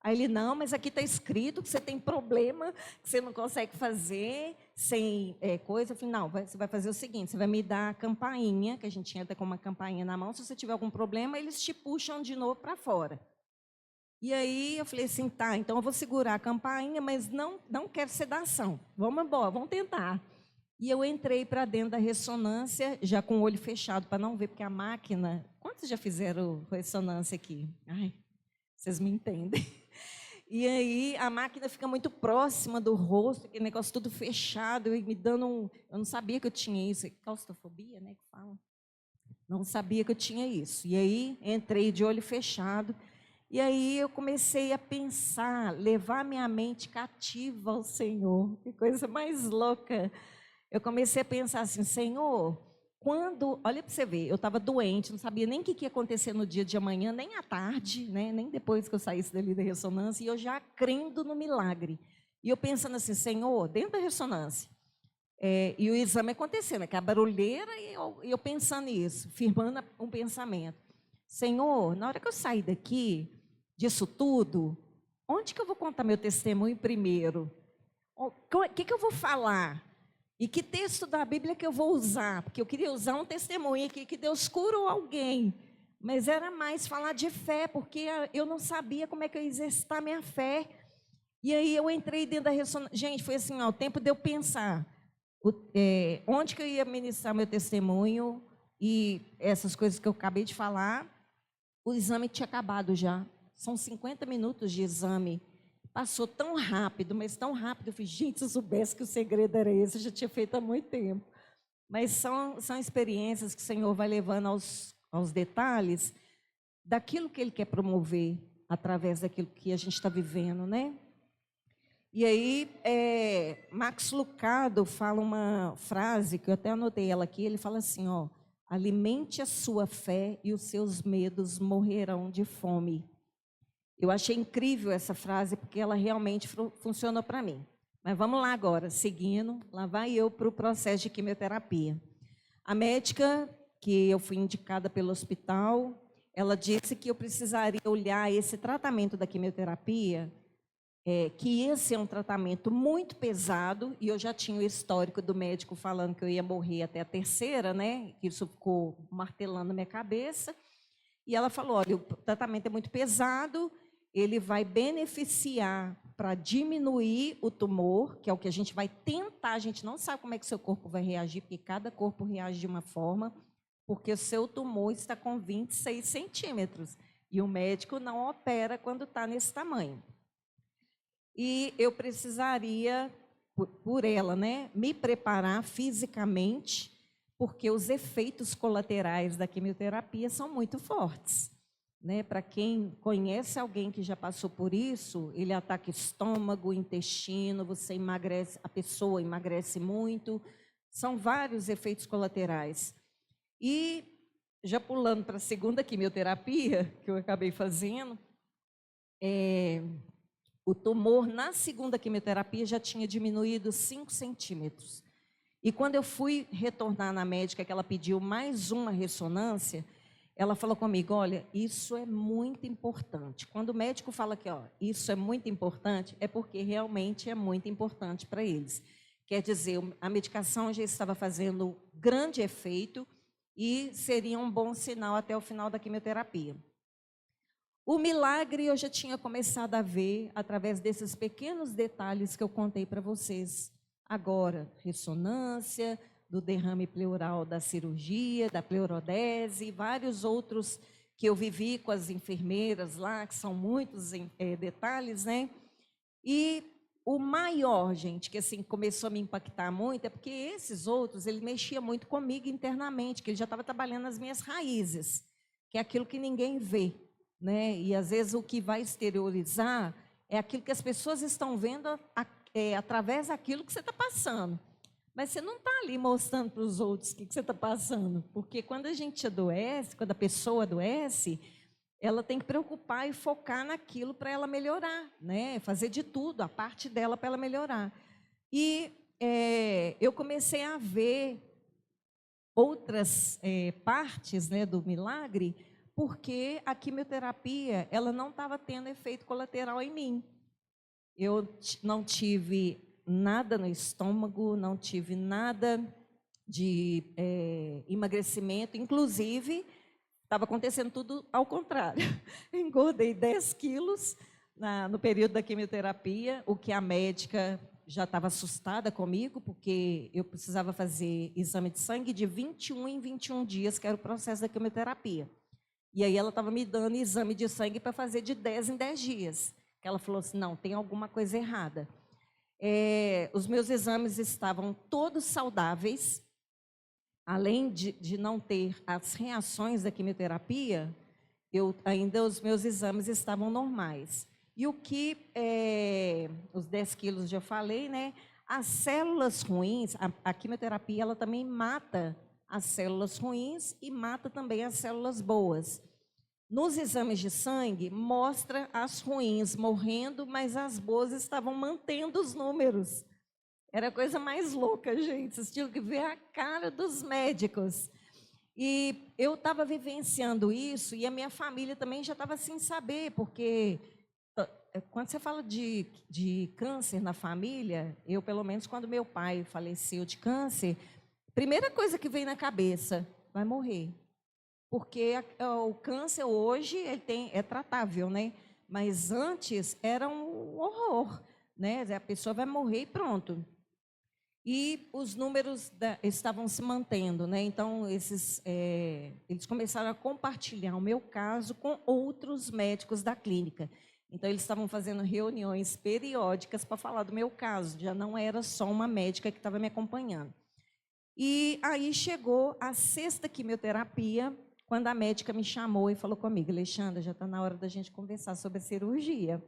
Aí ele, não, mas aqui está escrito que você tem problema, que você não consegue fazer sem coisa. Eu falei, não, você vai fazer o seguinte, você vai me dar a campainha, que a gente entra com uma campainha na mão, se você tiver algum problema, eles te puxam de novo para fora. E aí eu falei assim, tá, então eu vou segurar a campainha, mas não quero sedação. Vamos embora, vamos tentar. E eu entrei para dentro da ressonância, já com o olho fechado, para não ver, porque a máquina... Quantos já fizeram ressonância aqui? Ai, vocês me entendem. E aí a máquina fica muito próxima do rosto, aquele negócio tudo fechado, e me dando Eu não sabia que eu tinha isso. Claustrofobia, né, que fala? Não sabia que eu tinha isso. E aí entrei de olho fechado. E aí eu comecei a pensar, levar minha mente cativa ao Senhor. Que coisa mais louca. Eu comecei a pensar assim, Senhor, quando... Olha para você ver, eu estava doente, não sabia nem o que ia acontecer no dia de amanhã, nem à tarde, né? Nem depois que eu saísse dali da ressonância, e eu já crendo no milagre. E eu pensando assim, Senhor, dentro da ressonância, e o exame acontecendo, que a barulheira, e eu pensando nisso, firmando um pensamento. Senhor, na hora que eu sair daqui, disso tudo, onde que eu vou contar meu testemunho primeiro? O que eu vou falar? E que texto da Bíblia que eu vou usar? Porque eu queria usar um testemunho aqui que Deus curou alguém. Mas era mais falar de fé, porque eu não sabia como é que eu ia exercitar minha fé. E aí eu entrei dentro da ressonância. Gente, foi assim, ó, o tempo de eu pensar onde que eu ia ministrar meu testemunho e essas coisas que eu acabei de falar. O exame tinha acabado já. São 50 minutos de exame. Passou tão rápido, mas tão rápido. Eu falei, gente, se eu soubesse que o segredo era esse, eu já tinha feito há muito tempo. Mas são experiências que o Senhor vai levando aos detalhes daquilo que Ele quer promover através daquilo que a gente está vivendo, né? E aí, Max Lucado fala uma frase, que eu até anotei ela aqui, ele fala assim, ó, alimente a sua fé e os seus medos morrerão de fome. Eu achei incrível essa frase, porque ela realmente funcionou para mim. Mas vamos lá agora, seguindo, lá vai eu para o processo de quimioterapia. A médica, que eu fui indicada pelo hospital, ela disse que eu precisaria olhar esse tratamento da quimioterapia, que esse é um tratamento muito pesado, e eu já tinha o histórico do médico falando que eu ia morrer até a terceira, né? Isso ficou martelando na minha cabeça. E ela falou, olha, o tratamento é muito pesado, ele vai beneficiar para diminuir o tumor, que é o que a gente vai tentar, a gente não sabe como é que seu corpo vai reagir, porque cada corpo reage de uma forma, porque o seu tumor está com 26 centímetros, e o médico não opera quando está nesse tamanho. E eu precisaria, por ela, né, me preparar fisicamente, porque os efeitos colaterais da quimioterapia são muito fortes. Né? Para quem conhece alguém que já passou por isso, ele ataca estômago, intestino, você emagrece, a pessoa emagrece muito, são vários efeitos colaterais. E já pulando para a segunda quimioterapia, que eu acabei fazendo, o tumor na segunda quimioterapia já tinha diminuído 5 centímetros. E quando eu fui retornar na médica, que ela pediu mais uma ressonância, ela falou comigo, olha, isso é muito importante. Quando o médico fala que, ó, isso é muito importante, é porque realmente é muito importante para eles. Quer dizer, a medicação já estava fazendo grande efeito e seria um bom sinal até o final da quimioterapia. O milagre eu já tinha começado a ver através desses pequenos detalhes que eu contei para vocês. Agora, ressonância, do derrame pleural da cirurgia, da pleurodese, e vários outros que eu vivi com as enfermeiras lá, que são muitos detalhes, né? E o maior, gente, que assim começou a me impactar muito, é porque esses outros, ele mexia muito comigo internamente, que ele já estava trabalhando nas minhas raízes, que é aquilo que ninguém vê. Né? E às vezes o que vai exteriorizar é aquilo que as pessoas estão vendo através daquilo que você está passando. Mas você não está ali mostrando para os outros o que você está passando. Porque quando a gente adoece, quando a pessoa adoece, ela tem que preocupar e focar naquilo para ela melhorar, né? Fazer de tudo, a parte dela para ela melhorar. E eu comecei a ver outras partes, né, do milagre, porque a quimioterapia ela não estava tendo efeito colateral em mim. Eu não tive nada no estômago, não tive nada de emagrecimento, inclusive estava acontecendo tudo ao contrário. Engordei 10 quilos no período da quimioterapia, o que a médica já estava assustada comigo, porque eu precisava fazer exame de sangue de 21 em 21 dias, que era o processo da quimioterapia. E aí ela estava me dando exame de sangue para fazer de 10 em 10 dias. Ela falou assim, não, tem alguma coisa errada. Os meus exames estavam todos saudáveis, além de não ter as reações da quimioterapia, ainda os meus exames estavam normais. E o que, os 10 quilos já falei, né? As células ruins, a quimioterapia, ela também mata as células ruins e mata também as células boas. Nos exames de sangue, mostra as ruins morrendo, mas as boas estavam mantendo os números. Era a coisa mais louca, gente. Vocês tinham que ver a cara dos médicos. E eu estava vivenciando isso e a minha família também já estava sem saber, porque quando você fala de câncer na família, eu, pelo menos, quando meu pai faleceu de câncer, primeira coisa que vem na cabeça, vai morrer. Porque o câncer hoje é tratável, né? Mas antes era um horror, né? A pessoa vai morrer e pronto. E os números estavam se mantendo, né? Então, eles começaram a compartilhar o meu caso com outros médicos da clínica. Então, eles estavam fazendo reuniões periódicas para falar do meu caso, já não era só uma médica que estava me acompanhando. E aí chegou a 6ª quimioterapia, quando a médica me chamou e falou comigo: Alexandra, já está na hora da gente conversar sobre a cirurgia.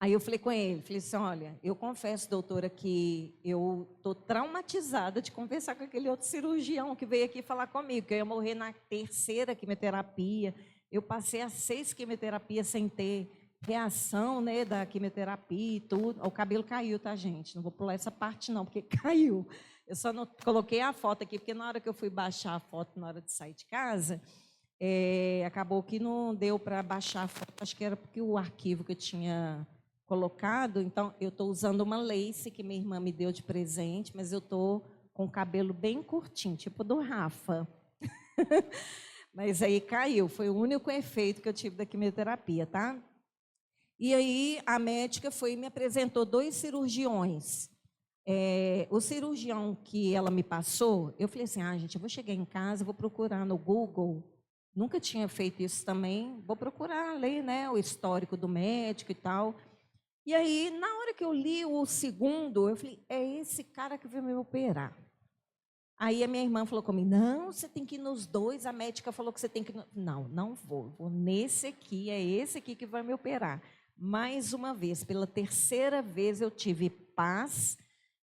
Aí eu falei com ele, falei assim, olha, eu confesso, doutora, que eu estou traumatizada de conversar com aquele outro cirurgião que veio aqui falar comigo, que eu ia morrer na 3ª quimioterapia. Eu passei as 6 quimioterapias sem ter reação, né, da quimioterapia e tudo. O cabelo caiu, tá, gente? Não vou pular essa parte não, porque caiu. Eu só não coloquei a foto aqui, porque na hora que eu fui baixar a foto, na hora de sair de casa, acabou que não deu para baixar a foto. Acho que era porque o arquivo que eu tinha colocado, então eu estou usando uma lace que minha irmã me deu de presente, mas eu estou com o cabelo bem curtinho, tipo do Rafa. Mas aí caiu, foi o único efeito que eu tive da quimioterapia, tá? E aí a médica foi e me apresentou 2 cirurgiões. O cirurgião que ela me passou, eu falei assim, gente, eu vou chegar em casa, vou procurar no Google, nunca tinha feito isso também, vou procurar, ler, né, o histórico do médico e tal. E aí, na hora que eu li o segundo, eu falei, é esse cara que veio me operar. Aí a minha irmã falou comigo, não, você tem que ir nos 2, a médica falou que você tem que ir. Não, não vou nesse aqui, é esse aqui que vai me operar. Mais uma vez, pela 3ª vez eu tive paz,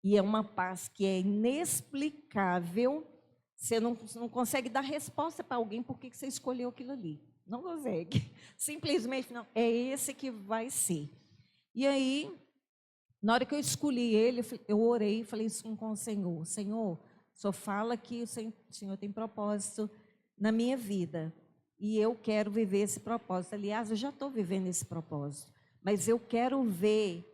e é uma paz que é inexplicável. Você não consegue dar resposta para alguém por que você escolheu aquilo ali. Não consegue. Simplesmente, não, é esse que vai ser. E aí, na hora que eu escolhi ele, eu orei e falei isso com o Senhor. Senhor, o Senhor fala que o Senhor tem propósito na minha vida. E eu quero viver esse propósito. Aliás, eu já estou vivendo esse propósito. Mas eu quero ver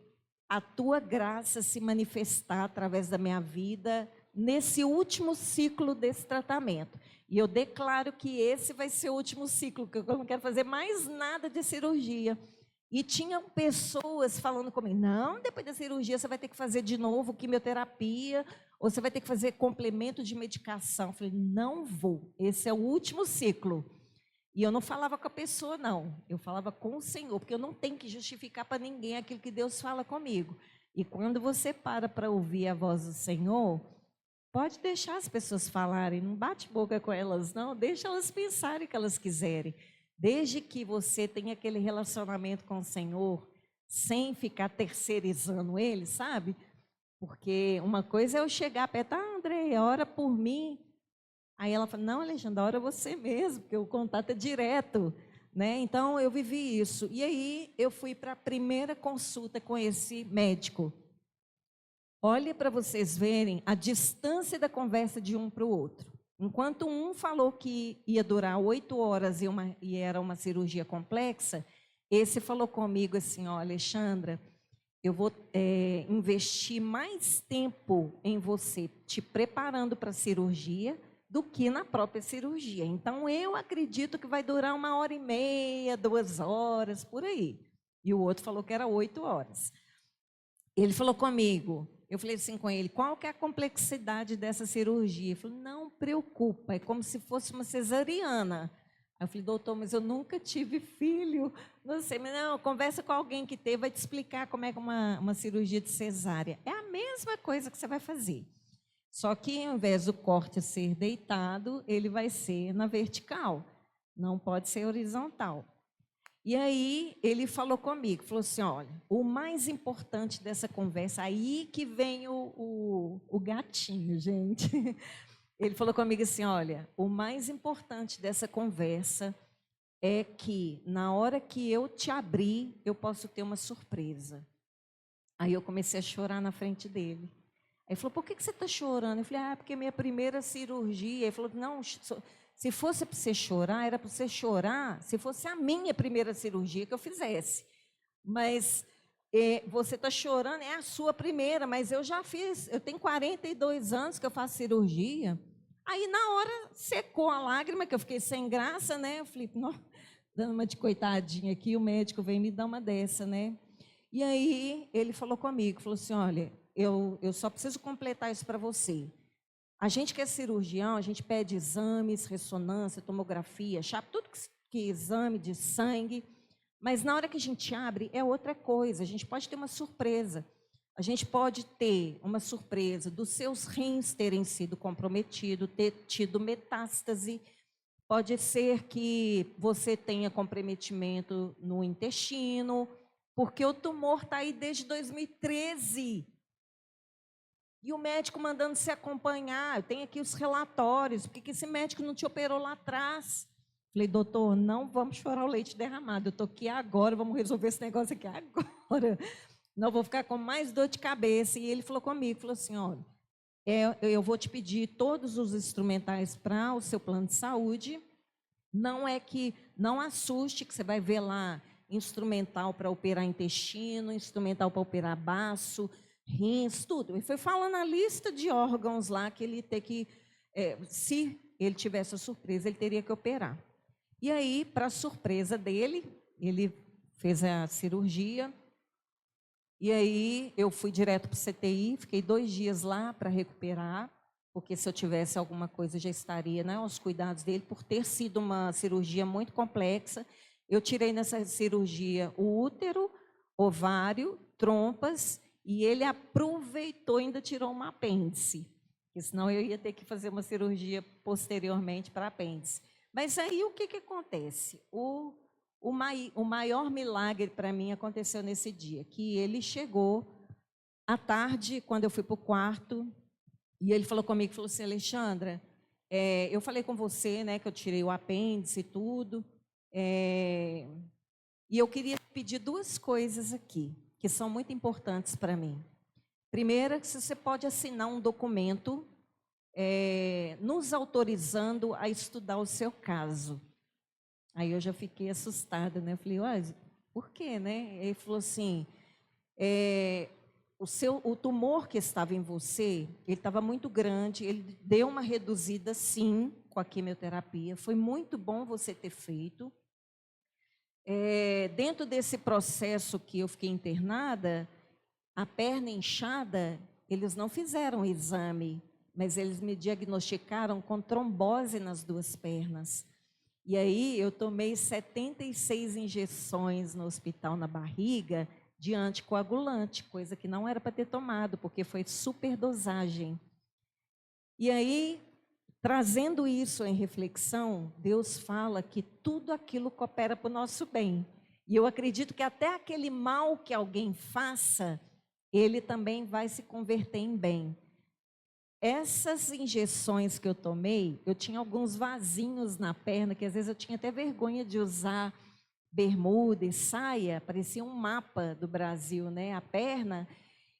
a tua graça se manifestar através da minha vida nesse último ciclo desse tratamento. E eu declaro que esse vai ser o último ciclo, que eu não quero fazer mais nada de cirurgia. E tinham pessoas falando comigo, não, depois da cirurgia você vai ter que fazer de novo quimioterapia, ou você vai ter que fazer complemento de medicação. Eu falei, não vou, esse é o último ciclo. E eu não falava com a pessoa, não, eu falava com o Senhor, porque eu não tenho que justificar para ninguém aquilo que Deus fala comigo. E quando você para ouvir a voz do Senhor, pode deixar as pessoas falarem, não bate boca com elas, não, deixa elas pensarem o que elas quiserem. Desde que você tenha aquele relacionamento com o Senhor, sem ficar terceirizando ele, sabe? Porque uma coisa é eu chegar perto, André, ora por mim. Aí ela fala, não, Alexandre, ora você mesmo, porque o contato é direto, né? Então, eu vivi isso. E aí, eu fui para a primeira consulta com esse médico. Olhe para vocês verem a distância da conversa de um para o outro. Enquanto um falou que ia durar 8 horas e era uma cirurgia complexa, esse falou comigo assim, ó, Alexandra, eu vou investir mais tempo em você, te preparando para a cirurgia, do que na própria cirurgia. Então, eu acredito que vai durar 1h30, 2 horas, por aí. E o outro falou que era 8 horas. Ele falou comigo, eu falei assim com ele, qual que é a complexidade dessa cirurgia? Ele falou, não preocupa, é como se fosse uma cesariana. Aí eu falei, doutor, mas eu nunca tive filho, não sei, mas não, conversa com alguém que teve, vai te explicar como é que uma cirurgia de cesárea. É a mesma coisa que você vai fazer. Só que ao invés do corte ser deitado, ele vai ser na vertical. não pode ser horizontal. E aí ele falou comigo, falou assim, olha, o mais importante dessa conversa, aí que vem o gatinho, gente. Ele falou comigo assim, olha, o mais importante dessa conversa é que na hora que eu te abrir, eu posso ter uma surpresa. Aí eu comecei a chorar na frente dele. Aí ele falou, por que você está chorando? Eu falei, porque é minha primeira cirurgia. Ele falou, não, se fosse para você chorar, era para você chorar se fosse a minha primeira cirurgia que eu fizesse. Mas você está chorando, é a sua primeira, mas eu já fiz, eu tenho 42 anos que eu faço cirurgia. Aí na hora secou a lágrima, que eu fiquei sem graça, né? Eu falei, não, dando uma de coitadinha aqui, o médico veio me dar uma dessa, né? E aí ele falou comigo, falou assim, olha, eu só preciso completar isso para você. A gente que é cirurgião, a gente pede exames, ressonância, tomografia, chapa, tudo que é exame de sangue, mas na hora que a gente abre é outra coisa, a gente pode ter uma surpresa. A gente pode ter uma surpresa dos seus rins terem sido comprometidos, ter tido metástase. Pode ser que você tenha comprometimento no intestino, porque o tumor está aí desde 2013. E o médico mandando se acompanhar. Eu tenho aqui os relatórios. Por que esse médico não te operou lá atrás? Falei, doutor, não vamos chorar o leite derramado. Eu estou aqui agora, vamos resolver esse negócio aqui agora. Não vou ficar com mais dor de cabeça. E ele falou comigo, falou assim, olha, eu vou te pedir todos os instrumentais para o seu plano de saúde. Não assuste que você vai ver lá instrumental para operar intestino, instrumental para operar baço, rins, tudo. Ele foi falando a lista de órgãos lá que ele tem que, se ele tivesse a surpresa, ele teria que operar. E aí, para surpresa dele, ele fez a cirurgia. E aí eu fui direto para o CTI, fiquei 2 dias lá para recuperar, porque se eu tivesse alguma coisa já estaria, né, aos cuidados dele, por ter sido uma cirurgia muito complexa. Eu tirei nessa cirurgia o útero, ovário, trompas, e ele aproveitou e ainda tirou uma apêndice, porque senão eu ia ter que fazer uma cirurgia posteriormente para apêndice. Mas aí o que acontece? O maior milagre para mim aconteceu nesse dia, que ele chegou à tarde, quando eu fui para o quarto, e ele falou comigo, falou assim, Alexandra, eu falei com você, né, que eu tirei o apêndice e tudo, e eu queria pedir 2 coisas aqui, que são muito importantes para mim. Primeira, que você pode assinar um documento nos autorizando a estudar o seu caso. Aí eu já fiquei assustada, né? Eu falei, por quê, né? Ele falou assim, o tumor que estava em você, ele estava muito grande, ele deu uma reduzida sim com a quimioterapia, foi muito bom você ter feito. Dentro desse processo que eu fiquei internada, a perna inchada, eles não fizeram exame, mas eles me diagnosticaram com trombose nas 2 pernas. E aí eu tomei 76 injeções no hospital na barriga de anticoagulante, coisa que não era para ter tomado, porque foi superdosagem. E aí, trazendo isso em reflexão, Deus fala que tudo aquilo coopera para o nosso bem. E eu acredito que até aquele mal que alguém faça, ele também vai se converter em bem. Essas injeções que eu tomei, eu tinha alguns vasinhos na perna, que às vezes eu tinha até vergonha de usar bermuda e saia, parecia um mapa do Brasil, né, a perna,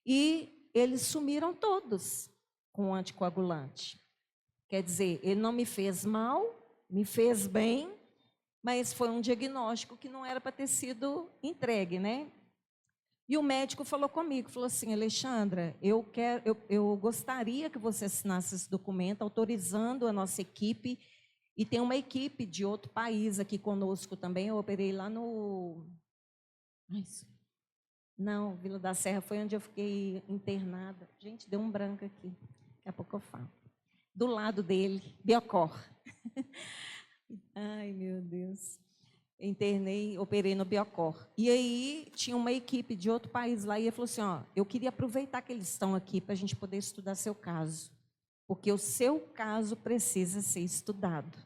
e eles sumiram todos com o anticoagulante. Quer dizer, ele não me fez mal, me fez bem, mas foi um diagnóstico que não era para ter sido entregue, né? E o médico falou comigo, falou assim, Alexandra, eu gostaria que você assinasse esse documento autorizando a nossa equipe, e tem uma equipe de outro país aqui conosco também, eu operei lá no... Não, Vila da Serra foi onde eu fiquei internada. Gente, deu um branco aqui, daqui a pouco eu falo. Do lado dele, Biocor. Ai, meu Deus. Internei, operei no Biocor. E aí tinha uma equipe de outro país lá e ele falou assim, eu queria aproveitar que eles estão aqui para a gente poder estudar seu caso, porque o seu caso precisa ser estudado.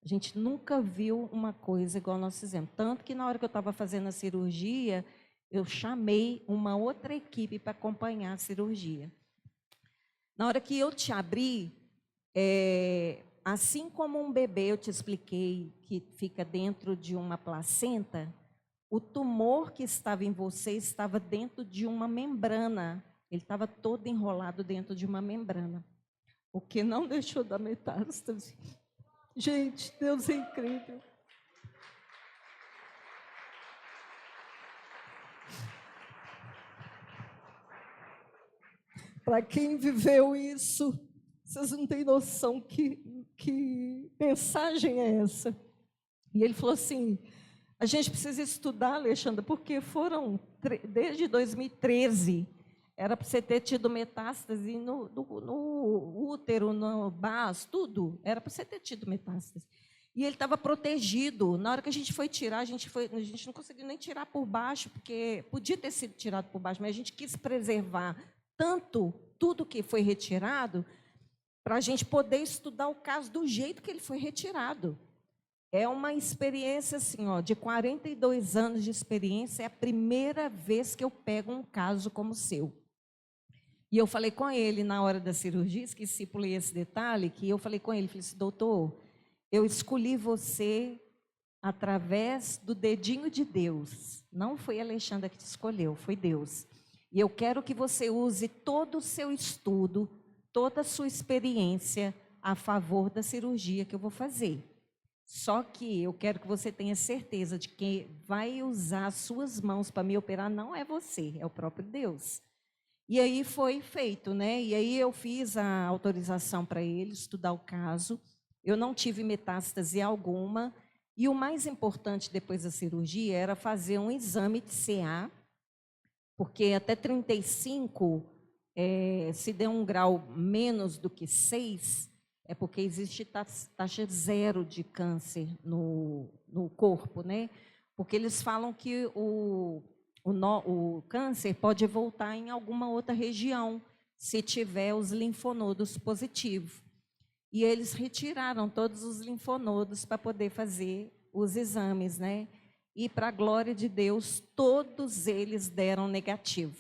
A gente nunca viu uma coisa igual nós fizemos. Tanto que na hora que eu estava fazendo a cirurgia, eu chamei uma outra equipe para acompanhar a cirurgia. Na hora que eu te abri, assim como um bebê, eu te expliquei, que fica dentro de uma placenta, o tumor que estava em você estava dentro de uma membrana. Ele estava todo enrolado dentro de uma membrana. O que não deixou da metástase. Gente, Deus é incrível. Para quem viveu isso, vocês não têm noção que mensagem é essa. E ele falou assim, a gente precisa estudar, Alexandra, porque foram, desde 2013, era para você ter tido metástase no útero, no baço, tudo. Era para você ter tido metástase. E ele estava protegido. Na hora que a gente foi tirar, a gente não conseguiu nem tirar por baixo, porque podia ter sido tirado por baixo, mas a gente quis preservar tanto tudo que foi retirado, para a gente poder estudar o caso do jeito que ele foi retirado. É uma experiência assim, ó, de 42 anos de experiência, é a primeira vez que eu pego um caso como o seu. E eu falei com ele na hora da cirurgia, esqueci, pulei esse detalhe, que eu falei com ele, falei assim, doutor, eu escolhi você através do dedinho de Deus. Não foi a Alexandra que te escolheu, foi Deus. E eu quero que você use todo o seu estudo, toda a sua experiência a favor da cirurgia que eu vou fazer. Só que eu quero que você tenha certeza de que vai usar as suas mãos para me operar não é você, é o próprio Deus. E aí foi feito, né? E aí eu fiz a autorização para ele estudar o caso. Eu não tive metástase alguma. E o mais importante depois da cirurgia era fazer um exame de CA, porque até 35, se der um grau menos do que 6, é porque existe taxa zero de câncer no corpo, né? Porque eles falam que o câncer pode voltar em alguma outra região, se tiver os linfonodos positivos. E eles retiraram todos os linfonodos para poder fazer os exames, né? E, para a glória de Deus, todos eles deram negativo.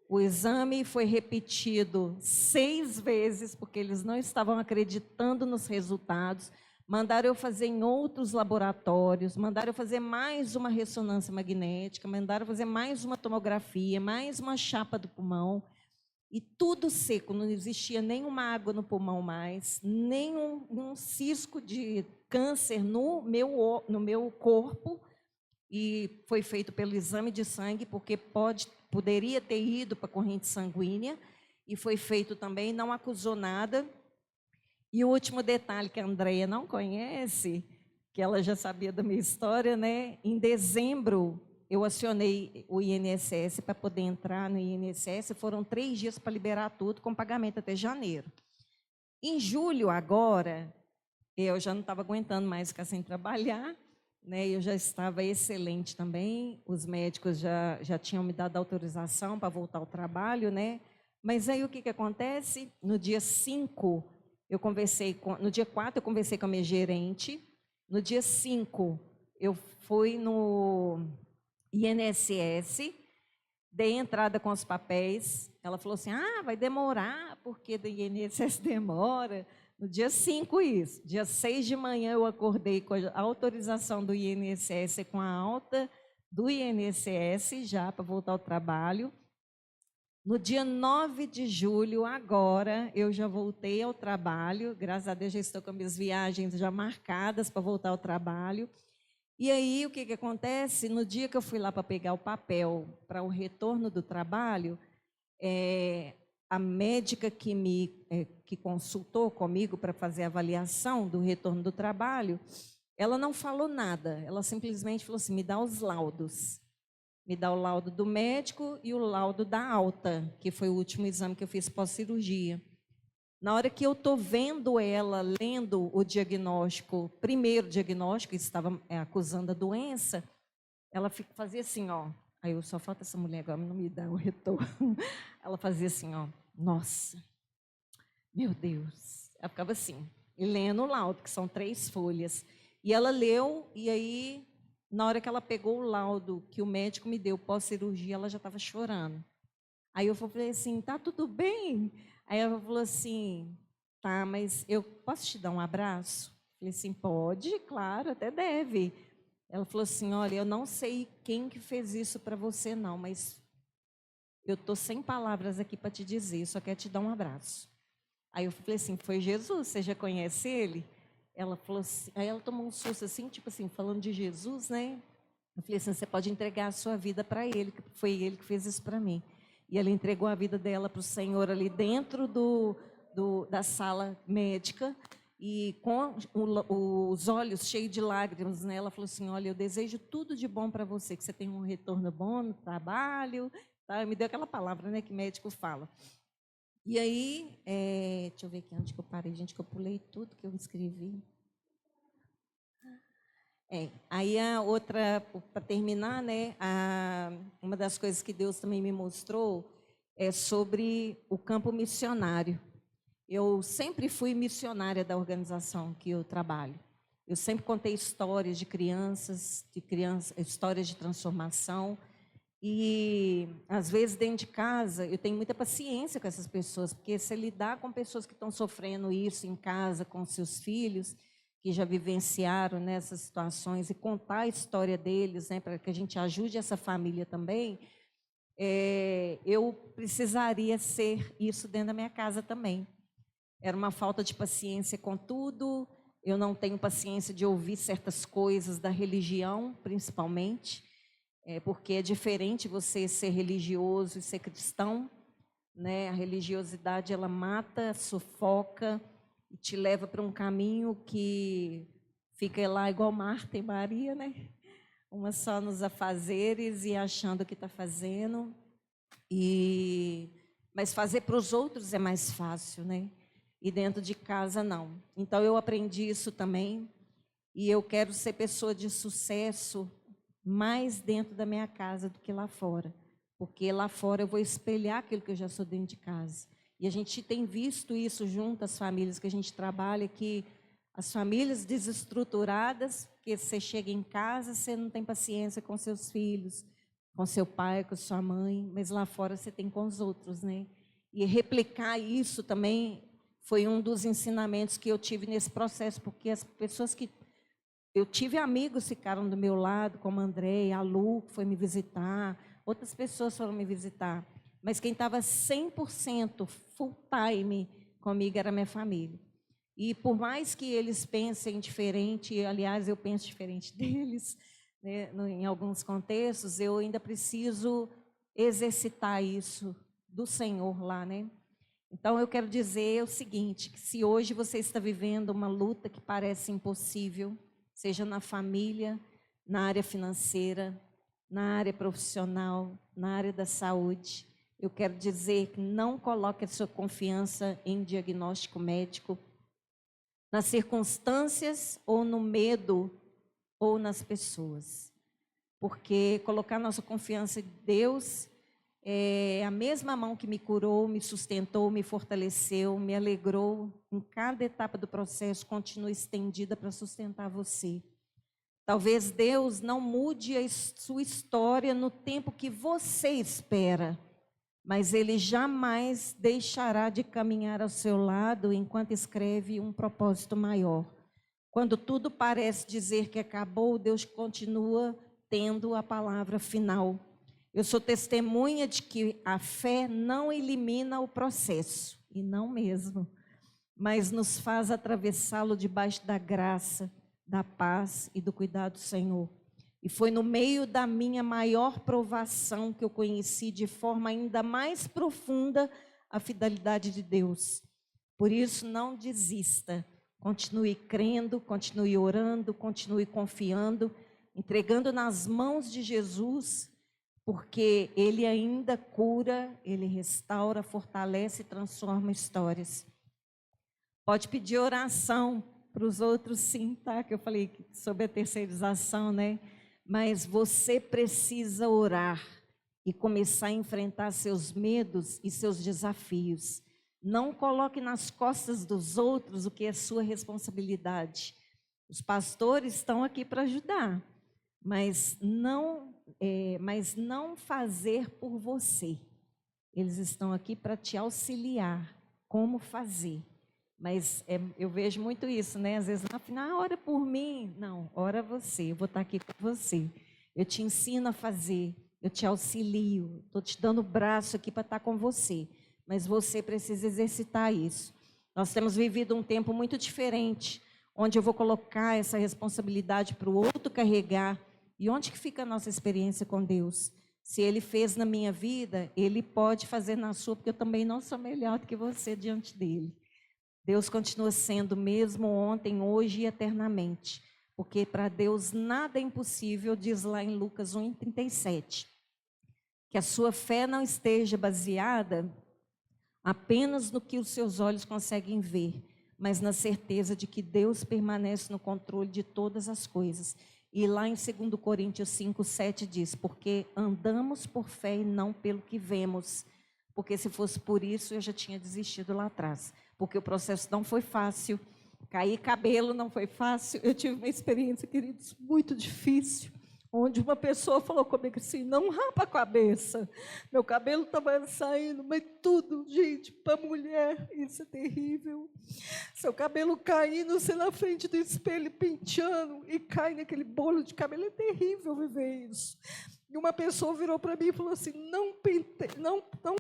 O exame foi repetido 6 vezes, porque eles não estavam acreditando nos resultados. Mandaram eu fazer em outros laboratórios, mandaram eu fazer mais uma ressonância magnética, mandaram fazer mais uma tomografia, mais uma chapa do pulmão. E tudo seco, não existia nenhuma água no pulmão mais, nem um cisco de câncer no meu corpo. E foi feito pelo exame de sangue, porque poderia ter ido para a corrente sanguínea, e foi feito também, não acusou nada. E o último detalhe que a Andréia não conhece, que ela já sabia da minha história, né? Em dezembro, eu acionei o INSS para poder entrar no INSS, foram 3 dias para liberar tudo, com pagamento até janeiro. Em julho, agora, eu já não estava aguentando mais ficar sem trabalhar, né? Eu já estava excelente também, os médicos já tinham me dado autorização para voltar ao trabalho, né? Mas aí o que acontece? No dia 5, no dia 4 eu conversei com a minha gerente, no dia 5 eu fui no INSS, dei entrada com os papéis, ela falou assim, vai demorar, porque do INSS demora. No dia 5 isso, dia 6 de manhã eu acordei com a autorização do INSS, com a alta do INSS já para voltar ao trabalho. No dia 9 de julho, agora, eu já voltei ao trabalho, graças a Deus já estou com minhas viagens já marcadas para voltar ao trabalho. E aí, o que acontece? No dia que eu fui lá para pegar o papel para o retorno do trabalho, a médica que consultou comigo para fazer a avaliação do retorno do trabalho, ela não falou nada, ela simplesmente falou assim, me dá os laudos. Me dá o laudo do médico e o laudo da alta, que foi o último exame que eu fiz pós-cirurgia. Na hora que eu estou vendo ela, lendo o diagnóstico, primeiro diagnóstico, que estava acusando a doença, ela fazia assim, ó. Aí eu só falta essa mulher agora não me dar o retorno. Ela fazia assim, ó. Nossa, meu Deus. Ela ficava assim. e lendo o laudo, que são 3 folhas. E ela leu, e aí, na hora que ela pegou o laudo que o médico me deu pós-cirurgia, ela já estava chorando. Aí eu falei assim, tá tudo bem? Aí ela falou assim, tá, mas eu posso te dar um abraço? Eu falei assim, pode, claro, até deve. Ela falou assim, olha, eu não sei quem que fez isso para você não, mas eu estou sem palavras aqui para te dizer, só quero te dar um abraço. Aí eu falei assim, foi Jesus, você já conhece ele? Ela falou assim, aí ela tomou um susto assim, tipo assim, falando de Jesus, né? Eu falei assim, você pode entregar a sua vida para ele, que foi ele que fez isso para mim. E ela entregou a vida dela para o Senhor ali dentro da sala médica e com os olhos cheios de lágrimas, né? Ela falou assim, olha, eu desejo tudo de bom para você, que você tenha um retorno bom no trabalho, tá? Me deu aquela palavra, né, que médico fala. E aí, deixa eu ver aqui onde que eu parei, gente, que eu pulei tudo que eu escrevi. Aí a outra, para terminar, né, uma das coisas que Deus também me mostrou é sobre o campo missionário. Eu sempre fui missionária da organização que eu trabalho. Eu sempre contei histórias de crianças, histórias de transformação. E, às vezes, dentro de casa, eu tenho muita paciência com essas pessoas, porque se lidar com pessoas que estão sofrendo isso em casa, com seus filhos, que já vivenciaram nessas situações, e contar a história deles, né, para que a gente ajude essa família também, eu precisaria ser isso dentro da minha casa também. Era uma falta de paciência com tudo, eu não tenho paciência de ouvir certas coisas da religião, principalmente, porque é diferente você ser religioso e ser cristão, né? A religiosidade, ela mata, sufoca e te leva para um caminho que fica lá igual Marta e Maria, né? Uma só nos afazeres e achando que está fazendo, mas fazer para os outros é mais fácil, né? E dentro de casa, não. Então, eu aprendi isso também, e eu quero ser pessoa de sucesso mais dentro da minha casa do que lá fora. Porque lá fora eu vou espelhar aquilo que eu já sou dentro de casa. E a gente tem visto isso junto às famílias que a gente trabalha, que as famílias desestruturadas, que você chega em casa, você não tem paciência com seus filhos, com seu pai, com sua mãe, mas lá fora você tem com os outros, né? E replicar isso também foi um dos ensinamentos que eu tive nesse processo, porque as pessoas que eu tive amigos que ficaram do meu lado, como a André, a Lu, que foi me visitar, outras pessoas foram me visitar, mas quem estava 100% full time comigo era a minha família. E por mais que eles pensem diferente, e, aliás, eu penso diferente deles, né, em alguns contextos, eu ainda preciso exercitar isso do Senhor lá, né? Então, eu quero dizer o seguinte, que se hoje você está vivendo uma luta que parece impossível, seja na família, na área financeira, na área profissional, na área da saúde, eu quero dizer que não coloque a sua confiança em diagnóstico médico, nas circunstâncias ou no medo ou nas pessoas. Porque colocar nossa confiança em Deus é a mesma mão que me curou, me sustentou, me fortaleceu, me alegrou. Em cada etapa do processo, continua estendida para sustentar você. Talvez Deus não mude a sua história no tempo que você espera, mas Ele jamais deixará de caminhar ao seu lado enquanto escreve um propósito maior. Quando tudo parece dizer que acabou, Deus continua tendo a palavra final. Eu sou testemunha de que a fé não elimina o processo, e não mesmo, mas nos faz atravessá-lo debaixo da graça, da paz e do cuidado do Senhor. E foi no meio da minha maior provação que eu conheci de forma ainda mais profunda a fidelidade de Deus. Por isso, não desista. Continue crendo, continue orando, continue confiando, entregando nas mãos de Jesus, porque Ele ainda cura, Ele restaura, fortalece e transforma histórias. Pode pedir oração para os outros, sim, tá? Que eu falei sobre a terceirização, né? Mas você precisa orar e começar a enfrentar seus medos e seus desafios. Não coloque nas costas dos outros o que é sua responsabilidade. Os pastores estão aqui para ajudar, mas não fazer por você. Eles estão aqui para te auxiliar como fazer. Mas eu vejo muito isso, né? Às vezes, no final, ora por mim. Não, ora você, eu vou estar aqui com você. Eu te ensino a fazer, eu te auxilio, estou te dando o braço aqui para estar com você. Mas você precisa exercitar isso. Nós temos vivido um tempo muito diferente, onde eu vou colocar essa responsabilidade para o outro carregar. E onde que fica a nossa experiência com Deus? Se Ele fez na minha vida, Ele pode fazer na sua, porque eu também não sou melhor do que você diante dEle. Deus continua sendo o mesmo ontem, hoje e eternamente. Porque para Deus nada é impossível, diz lá em Lucas 1:37. Que a sua fé não esteja baseada apenas no que os seus olhos conseguem ver, mas na certeza de que Deus permanece no controle de todas as coisas. E lá em 2 Coríntios 5:7 diz, porque andamos por fé e não pelo que vemos. Porque se fosse por isso, eu já tinha desistido lá atrás. Porque o processo não foi fácil, cair cabelo não foi fácil. Eu tive uma experiência, queridos, muito difícil, onde uma pessoa falou comigo assim, não rapa a cabeça. Meu cabelo estava saindo, mas tudo, gente, para mulher, isso é terrível. Seu cabelo caindo, você na frente do espelho, penteando, e cai naquele bolo de cabelo, é terrível viver isso. E uma pessoa virou para mim e falou assim, não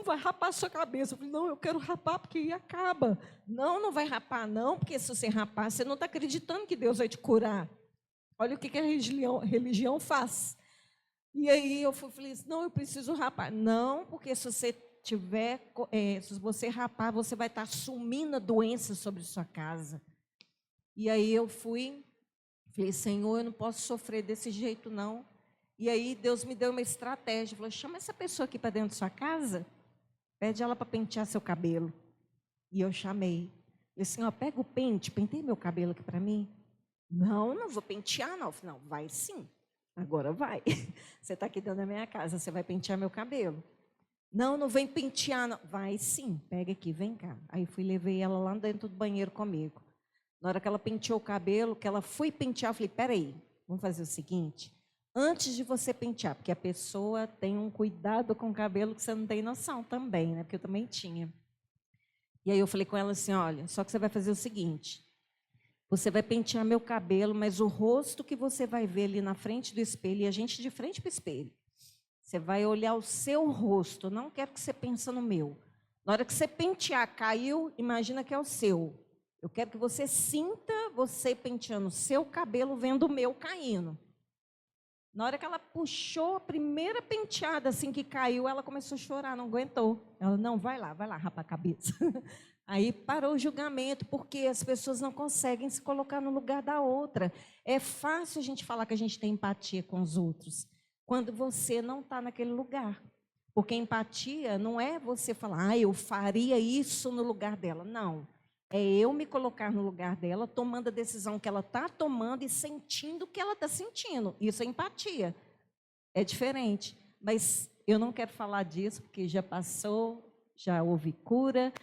vai rapar a sua cabeça. Eu falei, não, eu quero rapar porque aí acaba. Não, não vai rapar não, porque se você rapar, você não está acreditando que Deus vai te curar. Olha o que a religião faz. E aí eu falei assim, não, eu preciso rapar. Não, porque se você rapar, você vai estar assumindo a doença sobre sua casa. E aí eu falei, Senhor, eu não posso sofrer desse jeito não. E aí Deus me deu uma estratégia, falou, chama essa pessoa aqui para dentro da sua casa, pede ela para pentear seu cabelo. E eu chamei. Falei assim, ó, pega o pente, penteia meu cabelo aqui para mim. Não, não vou pentear não. Eu falei, não, vai sim, agora vai. Você está aqui dentro da minha casa, você vai pentear meu cabelo. Não, não vem pentear não. Vai sim, pega aqui, vem cá. Aí levei ela lá dentro do banheiro comigo. Na hora que ela penteou o cabelo, que ela foi pentear, eu falei, peraí, vamos fazer o seguinte... Antes de você pentear, porque a pessoa tem um cuidado com o cabelo que você não tem noção também, né? Porque eu também tinha. E aí eu falei com ela assim, olha, só que você vai fazer o seguinte, você vai pentear meu cabelo, mas o rosto que você vai ver ali na frente do espelho, e a gente de frente para o espelho, você vai olhar o seu rosto, não quero que você pense no meu. Na hora que você pentear, caiu, imagina que é o seu. Eu quero que você sinta você penteando o seu cabelo, vendo o meu caindo. Na hora que ela puxou a primeira penteada, assim que caiu, ela começou a chorar, não aguentou. Ela, não, vai lá, rapa a cabeça. Aí parou o julgamento, porque as pessoas não conseguem se colocar no lugar da outra. É fácil a gente falar que a gente tem empatia com os outros, quando você não está naquele lugar. Porque empatia não é você falar, eu faria isso no lugar dela. Não. É eu me colocar no lugar dela, tomando a decisão que ela está tomando e sentindo o que ela está sentindo. Isso é empatia. É diferente. Mas eu não quero falar disso, porque já passou, já houve cura,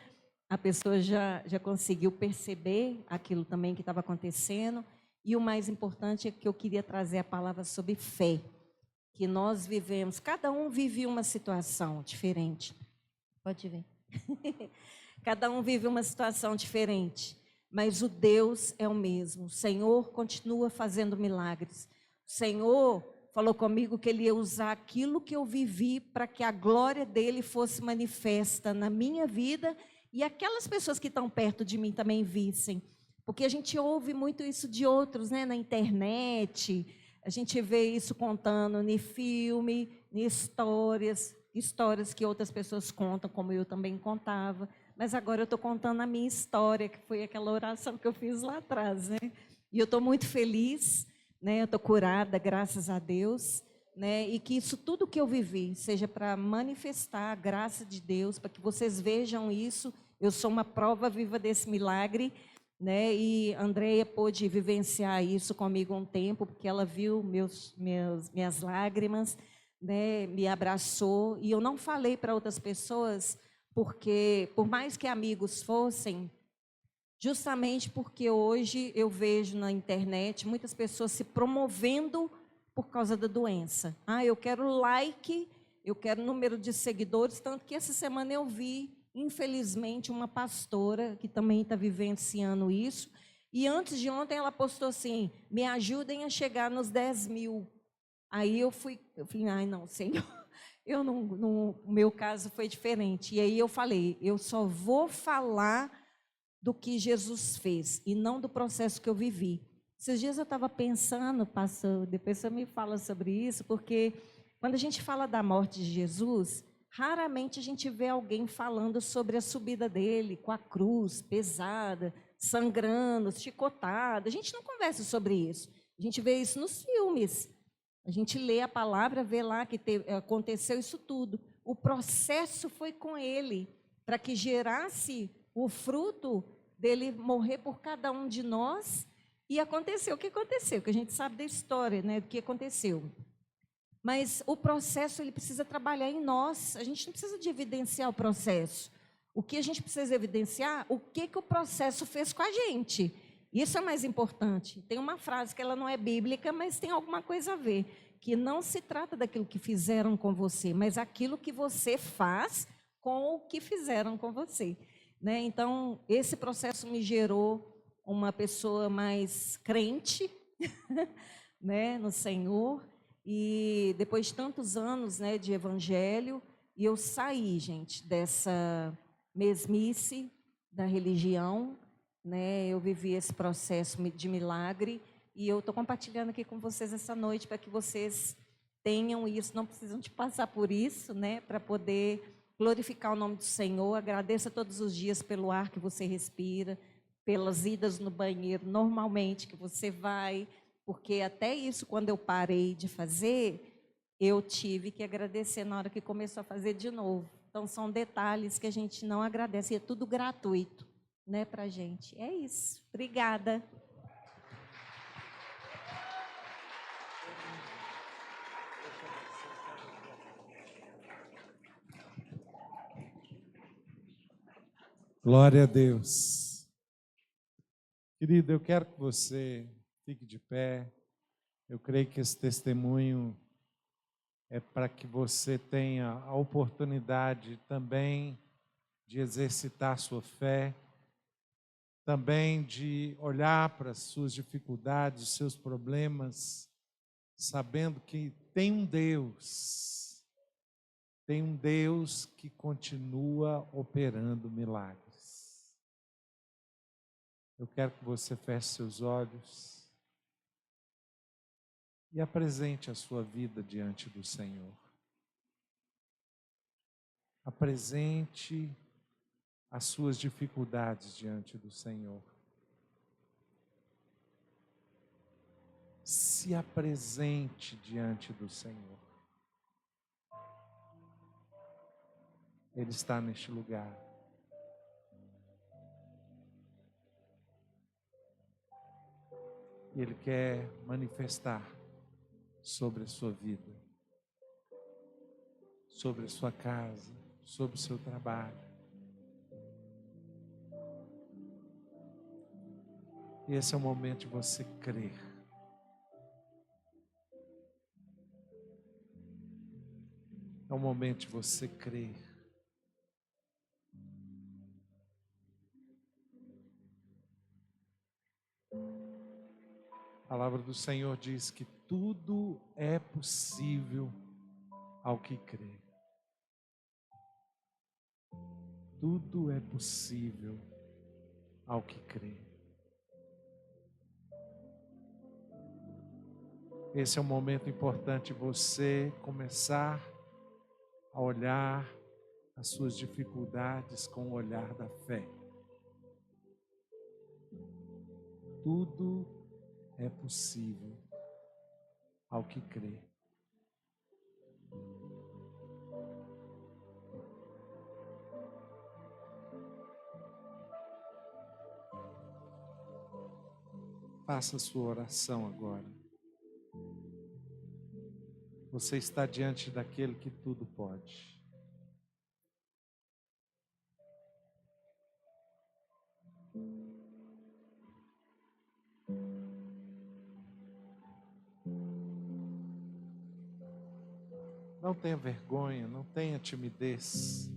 a pessoa já conseguiu perceber aquilo também que estava acontecendo. E o mais importante é que eu queria trazer a palavra sobre fé. Que nós vivemos, cada um vive uma situação diferente. Pode ver. Cada um vive uma situação diferente, mas o Deus é o mesmo. O Senhor continua fazendo milagres. O Senhor falou comigo que Ele ia usar aquilo que eu vivi para que a glória dEle fosse manifesta na minha vida e aquelas pessoas que estão perto de mim também vissem. Porque a gente ouve muito isso de outros, né, na internet, a gente vê isso contando em filme, em histórias que outras pessoas contam, como eu também contava. Mas agora eu estou contando a minha história, que foi aquela oração que eu fiz lá atrás, né? E eu estou muito feliz, né? Eu estou curada, graças a Deus, né? E que isso tudo que eu vivi seja para manifestar a graça de Deus, para que vocês vejam isso. Eu sou uma prova viva desse milagre, né? E a Andréia pôde vivenciar isso comigo um tempo, porque ela viu minhas lágrimas, né? Me abraçou, e eu não falei para outras pessoas, porque por mais que amigos fossem, justamente porque hoje eu vejo na internet muitas pessoas se promovendo por causa da doença. Ah, eu quero like, eu quero número de seguidores, tanto que essa semana eu vi, infelizmente, uma pastora que também está vivenciando isso, e antes de ontem ela postou assim, me ajudem a chegar nos 10 mil. Aí eu falei, ai não, Senhor, o meu caso foi diferente. E aí eu falei, eu só vou falar do que Jesus fez e não do processo que eu vivi. Esses dias eu estava pensando, pastor, depois você me fala sobre isso, porque quando a gente fala da morte de Jesus, raramente a gente vê alguém falando sobre a subida dele com a cruz pesada, sangrando, chicotado. A gente não conversa sobre isso. A gente vê isso nos filmes. A gente lê a palavra, vê lá que aconteceu isso tudo. O processo foi com ele, para que gerasse o fruto dele morrer por cada um de nós. E aconteceu o que aconteceu, que a gente sabe da história, né, do que aconteceu. Mas o processo, ele precisa trabalhar em nós. A gente não precisa de evidenciar o processo. O que a gente precisa evidenciar, o que o processo fez com a gente. Isso é mais importante. Tem uma frase que ela não é bíblica, mas tem alguma coisa a ver. Que não se trata daquilo que fizeram com você, mas aquilo que você faz com o que fizeram com você. Né? Então, esse processo me gerou uma pessoa mais crente, né, no Senhor. E depois de tantos anos, né, de evangelho, e eu saí, gente, dessa mesmice da religião, né? Eu vivi esse processo de milagre e eu estou compartilhando aqui com vocês essa noite para que vocês tenham isso, não precisam de passar por isso, né, para poder glorificar o nome do Senhor. Agradeça todos os dias pelo ar que você respira, pelas idas no banheiro normalmente que você vai, porque até isso, quando eu parei de fazer, eu tive que agradecer na hora que começou a fazer de novo. Então, são detalhes que a gente não agradece, e é tudo gratuito, né, para a gente. É isso. Obrigada. Glória a Deus. Querido, eu quero que você fique de pé. Eu creio que esse testemunho é para que você tenha a oportunidade também de exercitar a sua fé, também de olhar para as suas dificuldades, os seus problemas, sabendo que tem um Deus que continua operando milagres. Eu quero que você feche seus olhos e apresente a sua vida diante do Senhor. Apresente as suas dificuldades diante do Senhor. Se apresente diante do Senhor. Ele está neste lugar. Ele quer manifestar sobre a sua vida, sobre a sua casa, sobre o seu trabalho. E esse é o momento de você crer. É o momento de você crer. A palavra do Senhor diz que tudo é possível ao que crê. Tudo é possível ao que crê. Esse é um momento importante você começar a olhar as suas dificuldades com o olhar da fé. Tudo é possível ao que crê. Faça a sua oração agora. Você está diante daquele que tudo pode. Não tenha vergonha, não tenha timidez.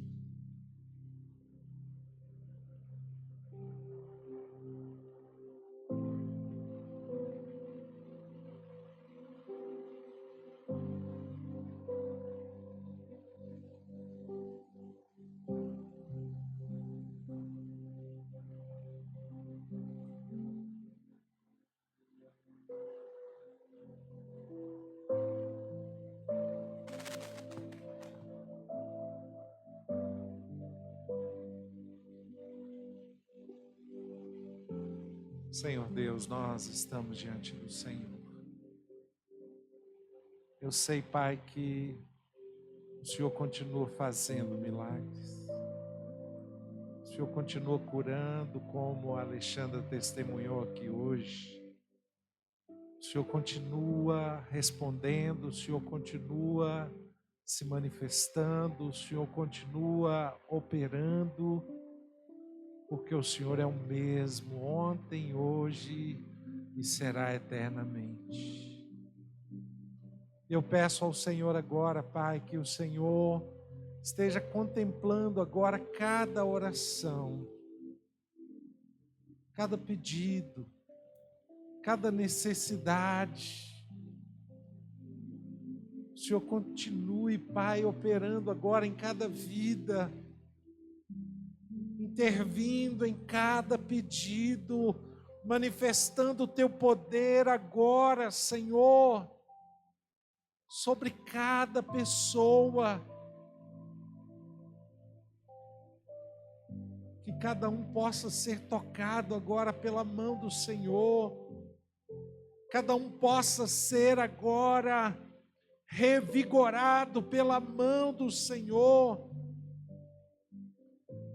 Senhor Deus, nós estamos diante do Senhor. Eu sei, Pai, que o Senhor continua fazendo milagres. O Senhor continua curando, como a Alexandra testemunhou aqui hoje. O Senhor continua respondendo, o Senhor continua se manifestando, o Senhor continua operando, porque o Senhor é o mesmo ontem, hoje e será eternamente. Eu peço ao Senhor agora, Pai, que o Senhor esteja contemplando agora cada oração, cada pedido, cada necessidade. O Senhor continue, Pai, operando agora em cada vida, intervindo em cada pedido, manifestando o Teu poder agora, Senhor, sobre cada pessoa. Que cada um possa ser tocado agora pela mão do Senhor. Cada um possa ser agora revigorado pela mão do Senhor.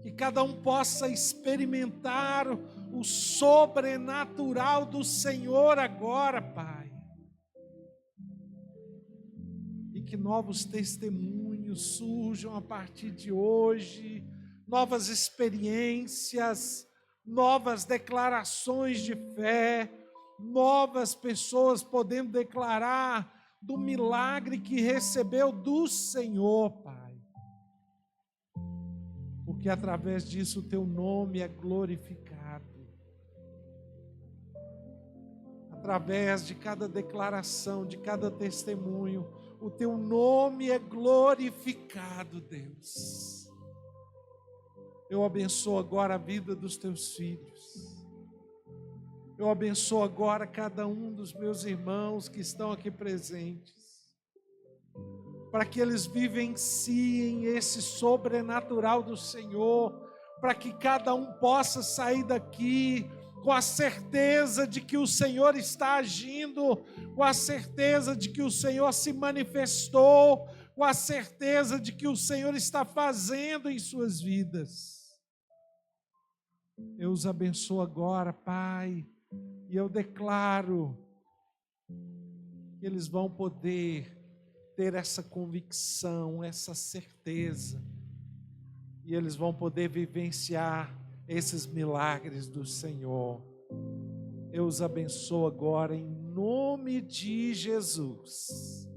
Que cada um possa experimentar o sobrenatural do Senhor agora, Pai. E que novos testemunhos surjam a partir de hoje, novas experiências, novas declarações de fé, novas pessoas podendo declarar do milagre que recebeu do Senhor, Pai. Porque através disso o Teu nome é glorificado. Através de cada declaração, de cada testemunho, o Teu nome é glorificado, Deus. Eu abençoo agora a vida dos Teus filhos. Eu abençoo agora cada um dos meus irmãos que estão aqui presentes, para que eles vivenciem esse sobrenatural do Senhor, para que cada um possa sair daqui com a certeza de que o Senhor está agindo, com a certeza de que o Senhor se manifestou, com a certeza de que o Senhor está fazendo em suas vidas. Eu os abençoo agora, Pai, e eu declaro que eles vão poder ter essa convicção, essa certeza, e eles vão poder vivenciar esses milagres do Senhor. Eu os abençoo agora em nome de Jesus.